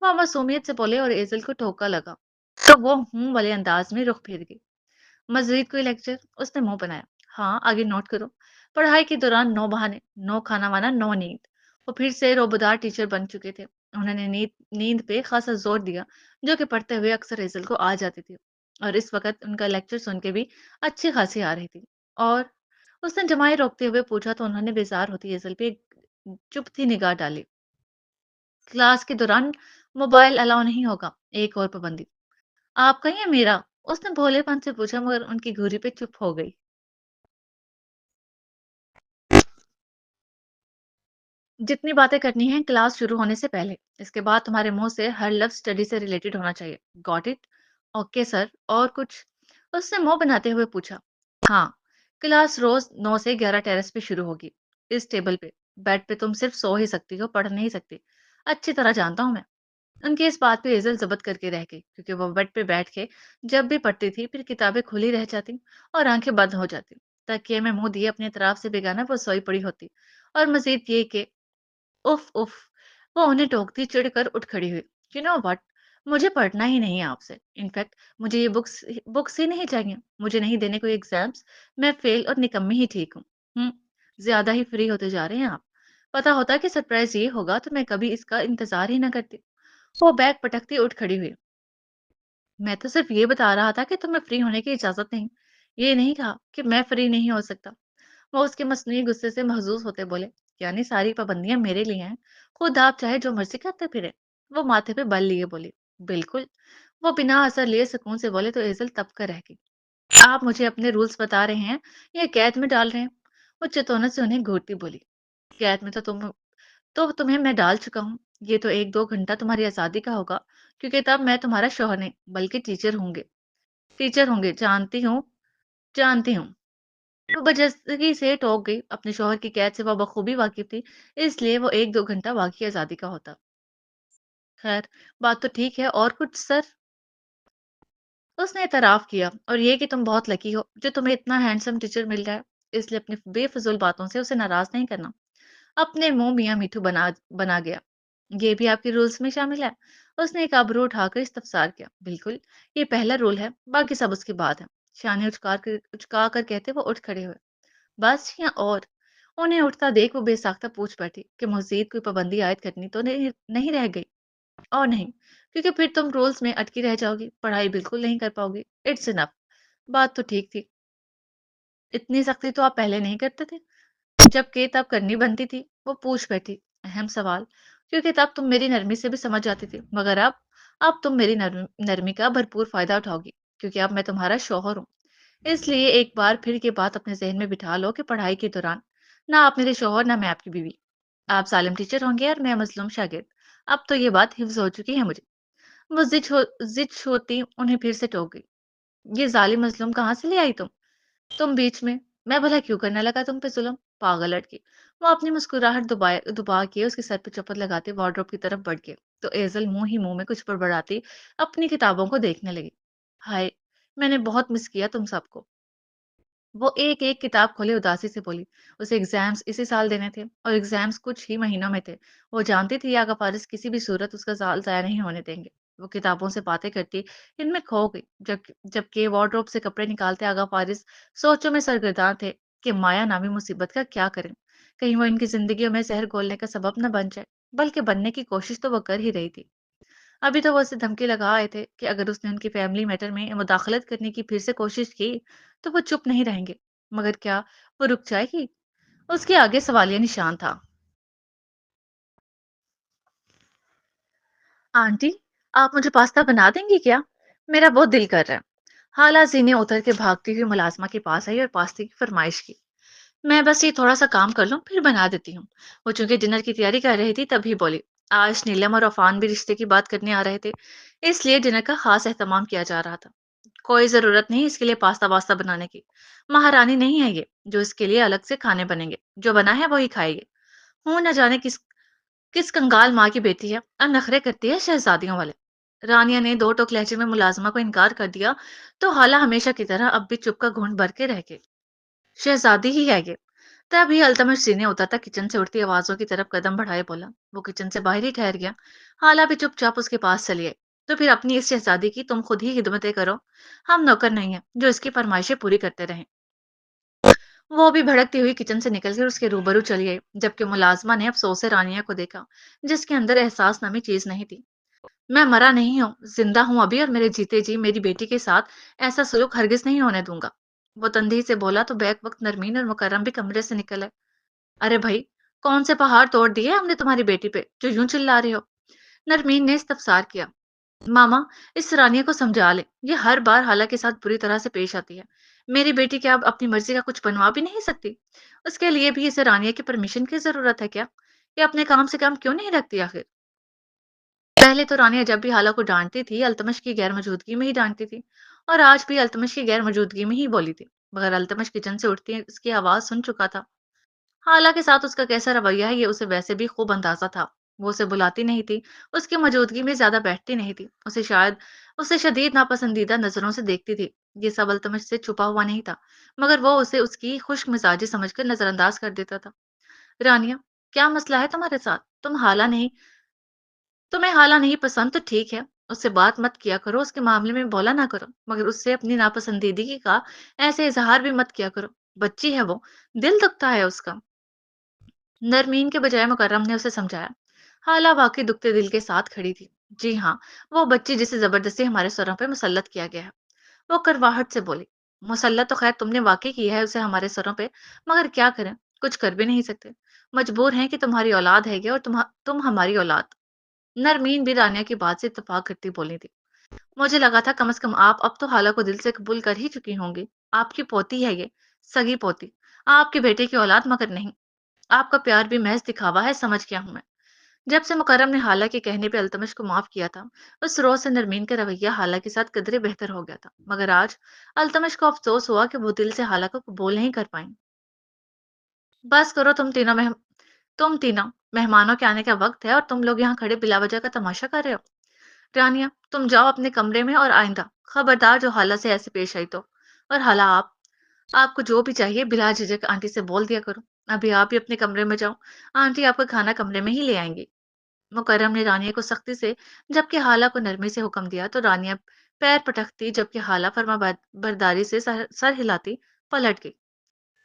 وہ معصومیت سے بولے اور ایزل کو ٹھوکا لگا تو وہ ہوں والے انداز میں رخ پھیر گئی۔ مزید کوئی لیکچر؟ اس نے منہ بنایا۔ ہاں، آگے نوٹ کرو، پڑھائی کے دوران نو بہانے، نو کھانا وانا، نو نیند۔ وہ پھر سے روبودار ٹیچر بن چکے تھے۔ انہوں نے نیند پہ خاصا زور دیا، جو کہ پڑھتے ہوئے اکثر ایزل کو آ جاتی تھی، اور اس وقت ان کا لیکچر سن کے بھی اچھی خاصی آ رہی تھی۔ اور اس نے جمائے روکتے ہوئے پوچھا تو انہوں نے بیزار ہوتی ایزل پہ ایک چپتی نگاہ ڈالی۔ کلاس کے دوران موبائل الاؤ نہیں ہوگا، ایک اور پابندی۔ آپ کا یا میرا؟ اس نے بھولے پن سے پوچھا، مگر ان کی گھوری پہ چپ ہو گئی۔ جتنی باتیں کرنی ہیں کلاس شروع ہونے سے پہلے، اس کے بعد تمہارے منہ سے ہر لفظ اسٹڈی سے ریلیٹڈ ہونا چاہیے۔ Got it? اوکے سر، اور کچھ؟ اس نے منہ بناتے ہوئے پوچھا۔ ہاں، کلاس روز 9 سے 11 ٹیرس پہ شروع ہوگی، اس ٹیبل پہ۔ بیڈ پہ تم صرف سو ہی سکتی ہو، پڑھ نہیں سکتی، اچھی طرح جانتا ہوں میں۔ ان کی اس بات پہ ایزل ضبط کر کے رہ گئی، کیونکہ وہ بیڈ پہ بیٹھ کے جب بھی پڑھتی تھی پھر کتابیں کھلی رہ جاتی اور آنکھیں بند ہو جاتی، تکیے میں منہ دیے اپنے اطراف سے بیگانہ وہ سوئی پڑی ہوتی، اور مزید یہ کہ اف اف وہ انہیں ٹوکتی چڑ کر اٹھ کھڑی ہوئی۔ یو نو وٹ، مجھے پڑھنا ہی نہیں ہے آپ سے، انفیکٹ مجھے یہ بکس ہی نہیں چاہیے، مجھے نہیں دینے کوئی ایگزامس، میں فیل اور نکمی ہی ٹھیک ہوں۔ ہم زیادہ ہی فری ہوتے جا رہے ہیں آپ، پتا ہوتا کہ سرپرائز یہ ہوگا تو میں کبھی اس کا انتظار ہی نہ کرتی۔ وہ بیگ پٹکتی اٹھ کھڑی ہوئی۔ میں تو صرف یہ بتا رہا تھا کہ تمہیں فری ہونے کی اجازت نہیں، یہ نہیں کہا کہ میں فری نہیں ہو سکتا۔ وہ اس کے مصنوعی غصے سے محظوظ ہوتے بولے، یعنی ساری پابندیاں میرے لیے ہیں، خود آپ چاہے جو مرضی کرتے پھرے۔ وہ ماتھے پہ بل لیے بولی، بالکل۔ وہ بنا اثر لیے سکون سے بولے تو ایزل تب کر رہ گئی۔ آپ مجھے اپنے رولز بتا رہے ہیں یا قید میں ڈال رہے ہیں؟ وہ چتونت سے انہیں گھورتی بولی، قید میں تو تمہیں میں ڈال چکا ہوں، یہ تو 1-2 گھنٹہ تمہاری آزادی کا ہوگا، کیونکہ تب میں تمہارا شوہر نہیں بلکہ ٹیچر ہوں گے، جانتی ہوں، جانتی ہوں۔ وہ برجستگی سے ٹوک گئی، اپنے شوہر کی قید سے وہ بخوبی واقف تھی، اس لیے وہ 1-2 گھنٹہ واقعی آزادی کا ہوتا۔ خیر، بات تو ٹھیک ہے، اور کچھ سر؟ اس نے اعتراف کیا، اور یہ کہ تم بہت لکی ہو جو تمہیں اتنا ہینڈسم ٹیچر مل رہا ہے، اس لیے اپنی بے فضول باتوں سے اسے ناراض نہیں کرنا۔ اپنے منہ میاں میٹھو بنا گیا۔ یہ بھی آپ کے رولز میں شامل ہے؟ اس نے ایک ابرو اٹھا کر استفسار کیا۔ بالکل، یہ پہلا رول ہے، باقی سب اس کے بعد ہے۔ شانے اچکا کر کہتے وہ اٹھ کھڑے ہوئے۔ بس یا اور؟ انہیں اٹھتا دیکھ وہ بے ساختہ پوچھ بیٹھی کہ مزید کوئی پابندی عائد کرنی تو نہیں رہ گئی؟ اور نہیں، کیونکہ پھر تم رولز میں اٹکی رہ جاؤ گی، پڑھائی بالکل نہیں کر پاؤ گی۔ اٹس انف۔ بات تو ٹھیک تھی، اتنی سختی تو آپ پہلے نہیں کرتے تھے جبکہ تب کرنی بنتی تھی۔ وہ پوچھ بیٹھی، اہم سوال، کیونکہ تب تم میری نرمی سے بھی سمجھ جاتی تھی، مگر اب تم میری نرمی کا بھرپور فائدہ اٹھاؤ گی، کیونکہ اب میں تمہارا شوہر ہوں۔ اس لیے ایک بار پھر یہ بات اپنے ذہن میں بٹھا لو کہ پڑھائی کے دوران نہ آپ میرے شوہر نہ میں آپ کی بیوی، آپ ظالم ٹیچر ہوں گے اور میں مظلوم شاگرد۔ اب تو یہ بات حفظ ہو چکی ہے مجھے۔ وہ ضد ہوتی انہیں پھر سے ٹوک گئی، یہ ظالم مظلوم کہاں سے لے آئی تم بیچ میں بھلا کیوں کرنے لگا تم پہ ظلم، پاگل لڑکی۔ وہ اپنی مسکراہٹ دبا کے اس کے سر پہ چپت لگاتے وارڈروب کی طرف بڑھ گئے تو ایزل منہ ہی منہ میں کچھ بڑبڑاتی اپنی کتابوں کو دیکھنے لگی۔ ہائے، میں نے بہت مس کیا تم سب کو۔ وہ ایک ایک کتاب کھولے اداسی سے بولی، اسے ایگزامز اسی سال دینے تھے، اور ایگزامز کچھ ہی مہینوں میں تھے۔ وہ جانتی تھی آگا فارس کسی بھی صورت اس کا سال ضائع نہیں ہونے دیں گے۔ وہ کتابوں سے باتیں کرتی ان میں کھو گئی، جبکہ وارڈروب سے کپڑے نکالتے آگا فارس سوچوں میں سرگرداں تھے کہ مایا نامی مصیبت کا کیا کریں، کہیں وہ ان کی زندگیوں میں زہر گھولنے کا سبب نہ بن جائے، بلکہ بننے کی کوشش تو وہ کر ہی رہی تھی۔ ابھی تو وہ اسے دھمکی لگا آئے تھے کہ اگر اس نے ان کی فیملی میٹر میں مداخلت کرنے کی پھر سے کوشش کی تو وہ چپ نہیں رہیں گے، مگر کیا وہ رک جائے گی؟ اس کے آگے سوالیہ نشان تھا۔ آنٹی، آپ مجھے پاستا بنا دیں گی کیا؟ میرا بہت دل کر رہا ہے۔ حالہ زینے اتر کے بھاگتی ہوئی ملازمہ کے پاس آئی اور پاستے کی فرمائش کی۔ میں بس یہ تھوڑا سا کام کر لوں پھر بنا دیتی ہوں۔ وہ چونکہ ڈنر کی تیاری کر رہی تھی تبھی بولی، آج نیلم اور عفان بھی رشتے کی بات کرنے آ رہے تھے، اس لیے ڈنر کا خاص اہتمام کیا جا رہا تھا۔ کوئی ضرورت نہیں اس کے لیے پاستا واستا بنانے کی، مہارانی نہیں ہے یہ جو اس کے لیے الگ سے کھانے بنیں گے، جو بنا ہے وہی کھائے گی۔ ہوں نہ جانے کس کس کنگال ماں کی بیٹی ہے اور نخرے کرتی ہے شہزادیوں والے۔ رانیہ نے دو ٹوک لہجے میں ملازمہ کو انکار کر دیا تو حالہ ہمیشہ کی طرح اب بھی چپ کا گھونٹ بھر کے رہ گئی۔ شہزادی ہی ہے یہ۔ تبھی التمش سینے اترتا کچن سے اڑتی آوازوں کی طرف قدم بڑھائے بولا۔ وہ کچن سے باہر ہی ٹھہر گیا، حالہ بھی چپ چاپ اس کے پاس چلی آئی۔ تو پھر اپنی اس شہزادی کی تم خود ہی خدمتیں کرو، ہم نوکر نہیں ہیں جو اس کی فرمائشیں پوری کرتے رہیں۔ وہ بھی بھڑکتی ہوئی کچن سے نکل کر اس کے روبرو چلی آئی، جبکہ ملازمہ نے افسوس سے رانیہ کو دیکھا جس کے اندر احساس نامی چیز نہیں تھی۔ میں مرا نہیں ہوں، زندہ ہوں ابھی، اور میرے جیتے جی میری بیٹی کے ساتھ ایسا سلوک ہرگز نہیں ہونے دوں گا۔ وہ تندی سے بولا تو بیک وقت نرمین اور مکرم بھی کمرے سے نکل آئے۔ ارے بھائی، کون سے پہاڑ توڑ دیے ہم نے تمہاری بیٹی پہ جو یوں چلا رہے ہو؟ نرمین نے استفسار کیا۔ ماما، اس رانیہ کو سمجھا لے، یہ ہر بار حالہ کے ساتھ بری طرح سے پیش آتی ہے۔ میری بیٹی کیا اب اپنی مرضی کا کچھ بنوا بھی نہیں سکتی؟ اس کے لیے بھی اسے رانیہ کی پرمیشن کی ضرورت ہے کیا؟ یہ اپنے کام سے کام کیوں نہیں رکھتی آخر؟ پہلے تو رانیہ جب بھی حالہ کو ڈانٹتی تھی التمش کی غیر موجودگی میں ہی ڈانٹتی تھی، اور آج بھی التمش کی غیر موجودگی میں ہی بولی تھی، مگر التمش کچن سے اٹھتی اس کی آواز سن چکا تھا۔ حالہ کے ساتھ اس کا کیسا رویہ ہے یہ اسے ویسے بھی خوب اندازہ تھا۔ وہ اسے بلاتی نہیں تھی، اس کی موجودگی میں زیادہ بیٹھتی نہیں تھی، اسے شدید ناپسندیدہ نظروں سے دیکھتی تھی۔ یہ سب التمش سے چھپا ہوا نہیں تھا، مگر وہ اسے اس کی خشک مزاجی سمجھ کر نظر انداز کر دیتا تھا۔ رانیہ، کیا مسئلہ ہے تمہارے ساتھ؟ تمہیں حالہ نہیں پسند تو ٹھیک ہے، اس سے بات مت کیا کرو، اس کے معاملے میں بولا نہ کرو، مگر اس سے اپنی ناپسندیدگی کا ایسے اظہار بھی مت کیا کرو۔ بچی ہے وہ، دل دکھتا ہے اس کا۔ نرمین کے بجائے مکرم نے اسے سمجھایا۔ حالہ واقعی دکھتے دل کے ساتھ کھڑی تھی۔ جی ہاں، وہ بچی جسے زبردستی ہمارے سروں پہ مسلط کیا گیا ہے۔ وہ کرواہٹ سے بولی۔ مسلط تو خیر تم نے واقعی کیا ہے اسے ہمارے سروں پہ، مگر کیا کریں، کچھ کر بھی نہیں سکتے، مجبور ہیں کہ تمہاری اولاد ہے یہ، اور تم ہماری اولاد۔ نرمین بھی رانیہ کی بات سے اتفاق کرتی بولی تھی۔ مجھے لگا تھا کم از کم آپ اب تو حالہ کو دل سے قبول کر ہی چکی ہوں گی۔ آپ کی پوتی ہے یہ، سگی پوتی، آپ کے بیٹے کی اولاد مگر نہیں۔ آپ کا پیار بھی محض دکھاوا ہے، سمجھ گیا ہوں میں۔ جب سے مکرم نے حالہ کے کہنے پہ التمش کو معاف کیا تھا، اس روز سے نرمین کا رویہ حالہ کے ساتھ قدرے بہتر ہو گیا تھا، مگر آج التمش کو افسوس ہوا کہ وہ دل سے حالہ کو قبول نہیں کر پائیں۔ بس کرو تم تینوں، مہمانوں کے آنے کا وقت ہے اور تم لوگ یہاں کھڑے بلا وجہ کا تماشا کر رہے ہو۔ رانیہ، تم جاؤ اپنے کمرے میں، اور آئندہ خبردار جو حالہ سے ایسے پیش آئی تو۔ اور حالہ، آپ کو جو بھی چاہیے بلا جھجک آنٹی سے بول دیا کرو۔ ابھی آپ ہی اپنے کمرے میں جاؤ، آنٹی آپ کا کھانا کمرے میں ہی لے آئیں گی۔ مکرم نے رانیہ کو سختی سے جبکہ حالہ کو نرمی سے حکم دیا تو رانیہ پیر پٹکتی جبکہ حالہ فرما برداری سے سر ہلاتی پلٹ گئی۔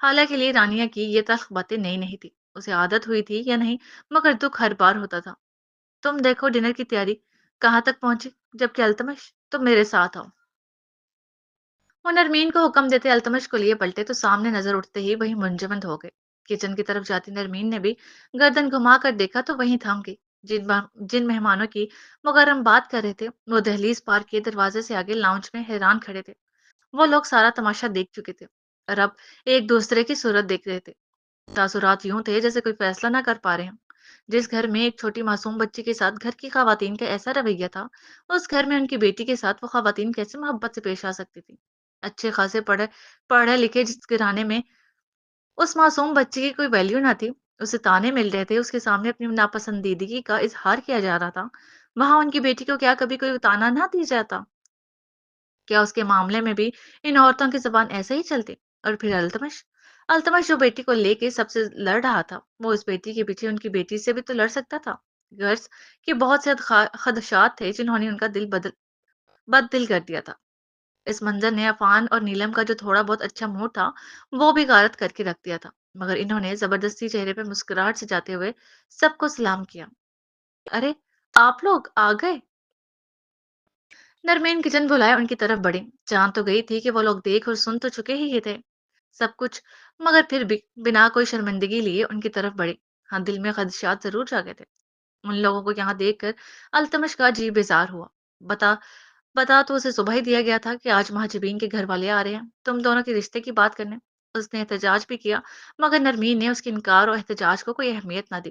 حالہ کے لیے رانیہ کی یہ تلخ باتیں نئی نہیں تھی، اسے عادت ہوئی تھی یا نہیں، مگر دکھ ہر بار ہوتا تھا۔ تم دیکھو ڈنر کی تیاری کہاں تک پہنچی، جبکہ التمش تم میرے ساتھ آؤ۔ وہ نرمین کو حکم دیتے التمش کو لیے پلٹے تو سامنے نظر اٹھتے ہی وہی منجمد ہو گئے۔ کچن کی طرف جاتی نرمین نے بھی گردن گھما کر دیکھا تو وہیں تھم گئی۔ جن مہمانوں کی مکرم بات کر رہے تھے وہ دہلیز پار کیے دروازے سے آگے لاؤنج میں حیران کھڑے تھے۔ وہ لوگ سارا تماشا دیکھ چکے تھے اور اب ایک دوسرے کی صورت دیکھ رہے تھے۔ تاثرات یوں تھے جیسے کوئی فیصلہ نہ کر پا رہے ہوں۔ جس گھر میں ایک چھوٹی معصوم بچی کے ساتھ گھر کی خواتین کا ایسا رویہ تھا، اس گھر میں ان کی بیٹی کے ساتھ وہ خواتین کیسے محبت سے پیش آ سکتی تھی؟ اچھے خاصے پڑھے لکھے جس گھرانے میں اس معصوم بچی کی کوئی ویلیو نہ تھی، اسے تانے مل رہے تھے، اس کے سامنے اپنی ناپسندیدگی کا اظہار کیا جا رہا تھا، وہاں ان کی بیٹی کو کیا کبھی کوئی تانا نہ دی جاتا؟ کیا اس کے معاملے میں بھی ان عورتوں کی زبان ایسے ہی چلتی؟ اور پھر التمش جو بیٹی کو لے کے سب سے لڑ رہا تھا، وہ اس بیٹی کے پیچھے ان کی بیٹی سے بھی تو لڑ سکتا تھا۔ غرض کہ بہت سے خدشات تھے جنہوں نے ان کا بد دل کر دیا تھا۔ اس منظر نے عفان اور نیلم کا جو تھوڑا بہت اچھا موڈ تھا وہ بھی غارت کر کے رکھ دیا تھا، مگر انہوں نے زبردستی چہرے پہ مسکراہٹ سے جاتے ہوئے سب کو سلام کیا۔ ارے، آپ لوگ آ گئے؟ نرمین کچن بلائے ان کی طرف بڑھی، جان تو گئی تھی کہ وہ لوگ دیکھ اور سن تو چکے ہی تھے سب کچھ، مگر پھر بھی بنا کوئی شرمندگی لیے ان کی طرف بڑھی۔ ہاں، دل میں خدشات ضرور جاگے تھے۔ ان لوگوں کو یہاں دیکھ کر التمش کا جی بیزار ہوا۔ بتا بتا تو اسے صبح ہی دیا گیا تھا کہ آج مہاجبین کے گھر والے آ رہے ہیں تم دونوں کے رشتے کی بات کرنے۔ اس نے احتجاج بھی کیا، مگر نرمین نے اس کے انکار اور احتجاج کو کوئی اہمیت نہ دی۔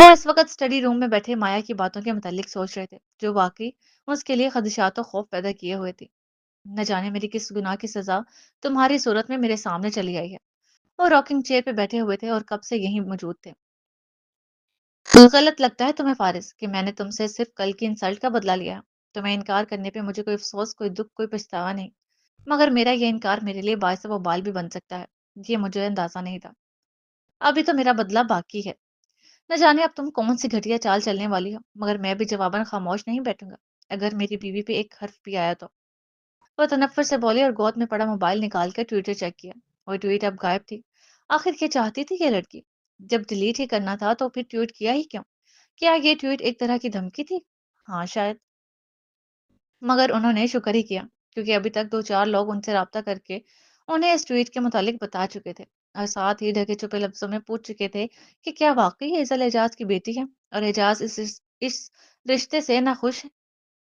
وہ اس وقت اسٹڈی روم میں بیٹھے مایا کی باتوں کے متعلق سوچ رہے تھے، جو واقعی اس کے لیے خدشات و خوف پیدا کیے ہوئے تھی۔ نہ جانے میری کس گناہ کی سزا تمہاری صورت میں میرے سامنے چلی آئی ہے۔ وہ راکنگ چیئر پہ بیٹھے ہوئے تھے اور کب سے یہیں موجود تھے۔ غلط لگتا ہے تمہیں فارس کہ میں نے تم سے صرف کل کی انسلٹ کا بدلہ لیا ہے؟ تمہیں انکار کرنے پہ مجھے کوئی افسوس، کوئی دکھ، کوئی پچھتاوا نہیں، مگر میرا یہ انکار میرے لیے باعث وبال بھی بن سکتا ہے۔ یہ مجھے اندازہ نہیں تھا۔ ابھی تو میرا بدلہ باقی ہے۔ نہ جانے اب تم کون سی گھٹیا چال چلنے والی ہو، مگر میں بھی جواباً خاموش نہیں بیٹھوں گا اگر میری بیوی پہ ایک حرف بھی آیا تو۔ وہ تنفر سے بولی اور گود میں پڑا موبائل نکال کر ٹویٹر چیک کیا۔ وہ ٹویٹ اب غائب تھی۔ آخر کیا چاہتی تھی یہ لڑکی؟ جب ڈیلیٹ ہی کرنا تھا تو پھر ٹویٹ کیا ہی کیوں؟ کیا یہ ٹویٹ ایک طرح کی دھمکی تھی؟ ہاں شاید، مگر انہوں نے شکر ہی کیا، کیونکہ ابھی تک دو چار لوگ ان سے رابطہ کر کے انہیں اس ٹویٹ کے متعلق بتا چکے تھے، اور ساتھ ہی ڈھکے چھپے لفظوں میں پوچھ چکے تھے کہ کیا واقعی ایزل اعجاز کی بیٹی ہے اور اعجاز اس رشتے سے ناخوش ہے؟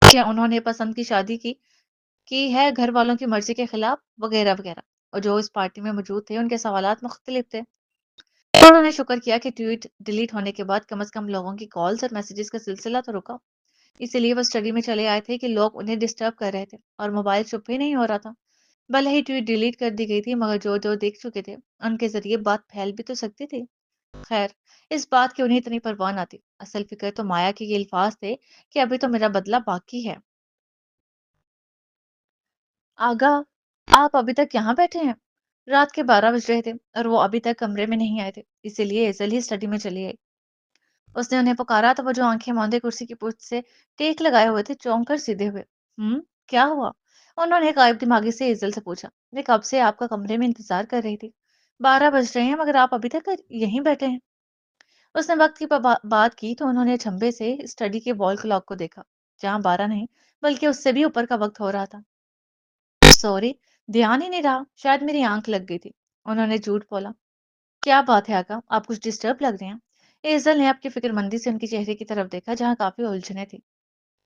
کیا انہوں نے پسند کی شادی کی ہے گھر والوں کی مرضی کے خلاف، وغیرہ وغیرہ۔ اور جو اس پارٹی میں موجود تھے ان کے سوالات مختلف تھے۔ انہوں نے شکر کیا کہ ٹویٹ ڈیلیٹ ہونے کے بعد کم از کم لوگوں کی کالز اور میسیجز کا سلسلہ تو رکا۔ اسی لیے وہ اسٹڈی میں چلے آئے تھے کہ لوگ انہیں ڈسٹرب کر رہے تھے اور موبائل چپ ہی نہیں ہو رہا تھا۔ بھلے ہی ٹویٹ ڈیلیٹ کر دی گئی تھی، مگر جو جو دیکھ چکے تھے ان کے ذریعے بات پھیل بھی تو سکتی تھی۔ خیر، اس بات کی انہیں اتنی پرواہ نہ تھی۔ اصل فکر تو مایا کے یہ الفاظ تھے کہ ابھی تو میرا بدلہ باقی ہے۔ آگا، آپ ابھی تک یہاں بیٹھے ہیں؟ رات کے 12 بج رہے تھے اور وہ ابھی تک کمرے میں نہیں آئے تھے، اسی لیے ایزل ہی اسٹڈی میں چلی آئی۔ اس نے انہیں پکارا تو وہ جو آنکھیں موندے کرسی کی پشت سے ٹیک لگائے ہوئے تھے چونک کر سیدھے ہوئے۔ کیا ہوا؟ انہوں نے غائب دماغی سے ایزل سے پوچھا۔ میں کب سے آپ کا کمرے میں انتظار کر رہی تھی۔ 12 بج رہے ہیں مگر آپ ابھی تک یہیں بیٹھے ہیں۔ اس نے وقت کی بات کی تو انہوں نے چھمبے سے اسٹڈی کے وال کلاک کو دیکھا، جہاں 12 نہیں بلکہ اس سے بھی اوپر کا وقت ہو رہا تھا۔ سوری، دھیان ہی نہیں رہا، شاید میری آنکھ لگ گئی تھی، انہوں نے جھوٹ بولا۔ کیا بات ہے آقا، آپ کچھ ڈسٹرب لگ رہے ہیں؟ ایزل نے آپ کی فکر مندی سے ان کے چہرے کی طرف دیکھا جہاں کافی الجھنیں تھی۔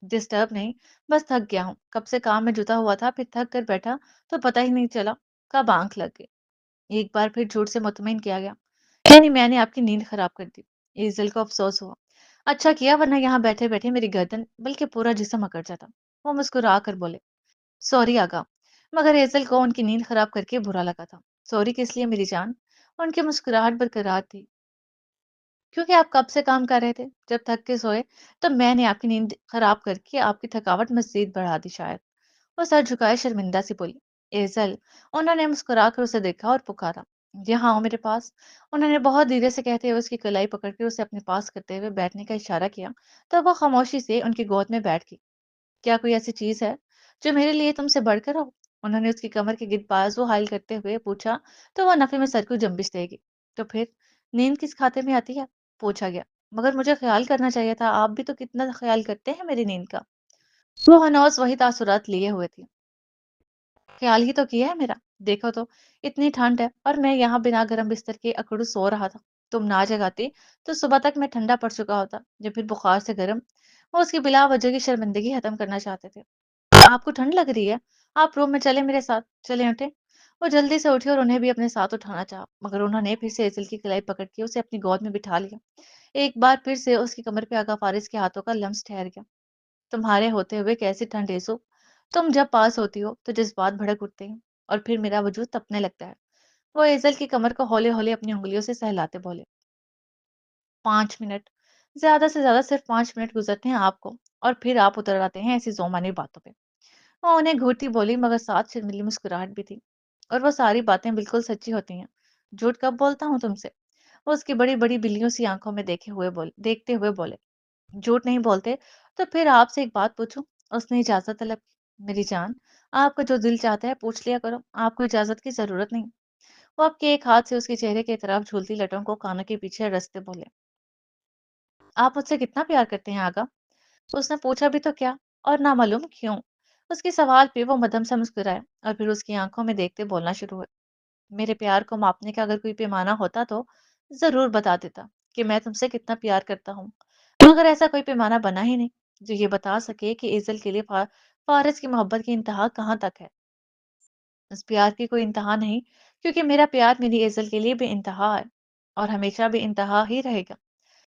ڈسٹرب نہیں، بس تھک گیا ہوں، کب سے کام میں جتا ہوا تھا، پھر تھک کر بیٹھا تو پتہ ہی نہیں چلا کب آنکھ لگ گئی۔ ایک بار پھر جھوٹ سے مطمئن کیا گیا، یعنی میں نے آپ کی نیند خراب کر دی۔ ایزل کو افسوس ہوا۔ اچھا کیا، ورنہ یہاں بیٹھے بیٹھے میری گردن بلکہ پورا جسم اکڑ جاتا۔ وہ مسکرا کر بولے، سوری آقا، مگر ایزل کو ان کی نیند خراب کر کے برا لگا تھا۔ سوری کس لیے میری جان؟ ان کی مسکراہٹ برقرار تھی۔ کیونکہ آپ کب سے کام کر رہے تھے، جب تھک کے سوئے تو میں نے آپ کی نیند خراب کر کے آپ کی تھکاوٹ مزید بڑھا دی شاید۔ وہ سر جھکائے شرمندہ سی بولی۔ ایزل، انہوں نے مسکرا کر اسے دیکھا اور پکارا، یہاں آؤ میرے پاس۔ انہوں نے بہت دھیرے سے کہتے ہوئے اس کی کلائی پکڑ کے اسے اپنے پاس کرتے ہوئے بیٹھنے کا اشارہ کیا تو وہ خاموشی سے ان کی گود میں بیٹھ گئی۔ کیا کوئی ایسی چیز ہے جو میرے لیے تم سے بڑھ کر ہو؟ انہوں نے اس کی کمر کے گرد بازو حائل کرتے ہوئے پوچھا تو وہ نفے میں سر کو جنبش دے گی۔ تو پھر نیند کس کھاتے میں آتی ہے؟ پوچھا گیا۔ مگر مجھے خیال کرنا چاہیے تھا، آپ بھی تو کتنا خیال کرتے ہیں میری نیند کا۔ وہ ہنوز وہی تاثرات لیے ہوئے تھی۔ خیال ہی تو کیا ہے میرا، دیکھو تو اتنی ٹھنڈ ہے اور میں یہاں بنا گرم بستر کے اکڑو سو رہا تھا۔ تم نہ جگاتی تو صبح تک میں ٹھنڈا پڑ چکا ہوتا یا پھر بخار سے گرم۔ وہ اس کی بلا وجہ کی شرمندگی ختم کرنا چاہتے تھے۔ آپ کو ٹھنڈ لگ رہی ہے؟ آپ روم میں چلے میرے ساتھ، چلے اٹھے۔ وہ جلدی سے اٹھے اور انہیں بھی اپنے ساتھ اٹھانا چاہا، مگر انہوں نے پھر سے ایزل کی کلائی پکڑ کے اسے اپنی گود میں بٹھا لیا۔ ایک بار پھر سے اس کی کمر پہ آقا فارس کے ہاتھوں کا لمس ٹھہر گیا۔ تمہارے ہوتے ہوئے کیسی ٹھنڈ ایسو، تم جب پاس ہوتی ہو تو جذبات بھڑک اٹھتے ہیں اور پھر میرا وجود تپنے لگتا ہے۔ وہ ایزل کی کمر کو ہولے ہولے اپنی انگلیوں سے سہلاتے بولے، 5 منٹ، زیادہ سے زیادہ صرف 5 منٹ گزرتے ہیں آپ کو، اور پھر آپ اتر آتے ہیں ایسی زومانی باتوں پہ۔ وہ انہیں گھورتی بولی، مگر ساتھ شرمیلی مسکراہٹ بھی تھی۔ اور وہ ساری باتیں بالکل سچی ہوتی ہیں، جھوٹ کب بولتا ہوں تم سے؟ وہ اس کی بڑی بڑی بلیوں سی آنکھوں میں دیکھتے ہوئے بولے، جھوٹ نہیں بولتے تو پھر آپ سے ایک بات پوچھوں؟ اس نے اجازت طلب کی۔ میری جان، آپ کا جو دل چاہتا ہے پوچھ لیا کرو، آپ کو اجازت کی ضرورت نہیں۔ وہ آپ کے ایک ہاتھ سے اس کے چہرے کی طرف جھولتی لٹوں کو کانوں کے پیچھے رستے بولے، آپ مجھ سے کتنا پیار کرتے ہیں آگا؟ اس نے پوچھا بھی تو کیا، اور نامعلوم کیوں؟ اس کے سوال پہ وہ مدھم سے مسکرائے اور پھر اس کی آنکھوں میں دیکھتے بولنا شروع ہوئے، میرے پیار کو ماپنے کا اگر کوئی پیمانہ ہوتا تو ضرور بتا دیتا کہ میں تم سے کتنا پیار کرتا ہوں، مگر ایسا کوئی پیمانہ بنا ہی نہیں جو یہ بتا سکے کہ ایزل کے لیے فارس کی محبت کی انتہا کہاں تک ہے۔ اس پیار کی کوئی انتہا نہیں، کیونکہ میرا پیار میری ایزل کے لیے بے انتہا ہے اور ہمیشہ بے انتہا ہی رہے گا۔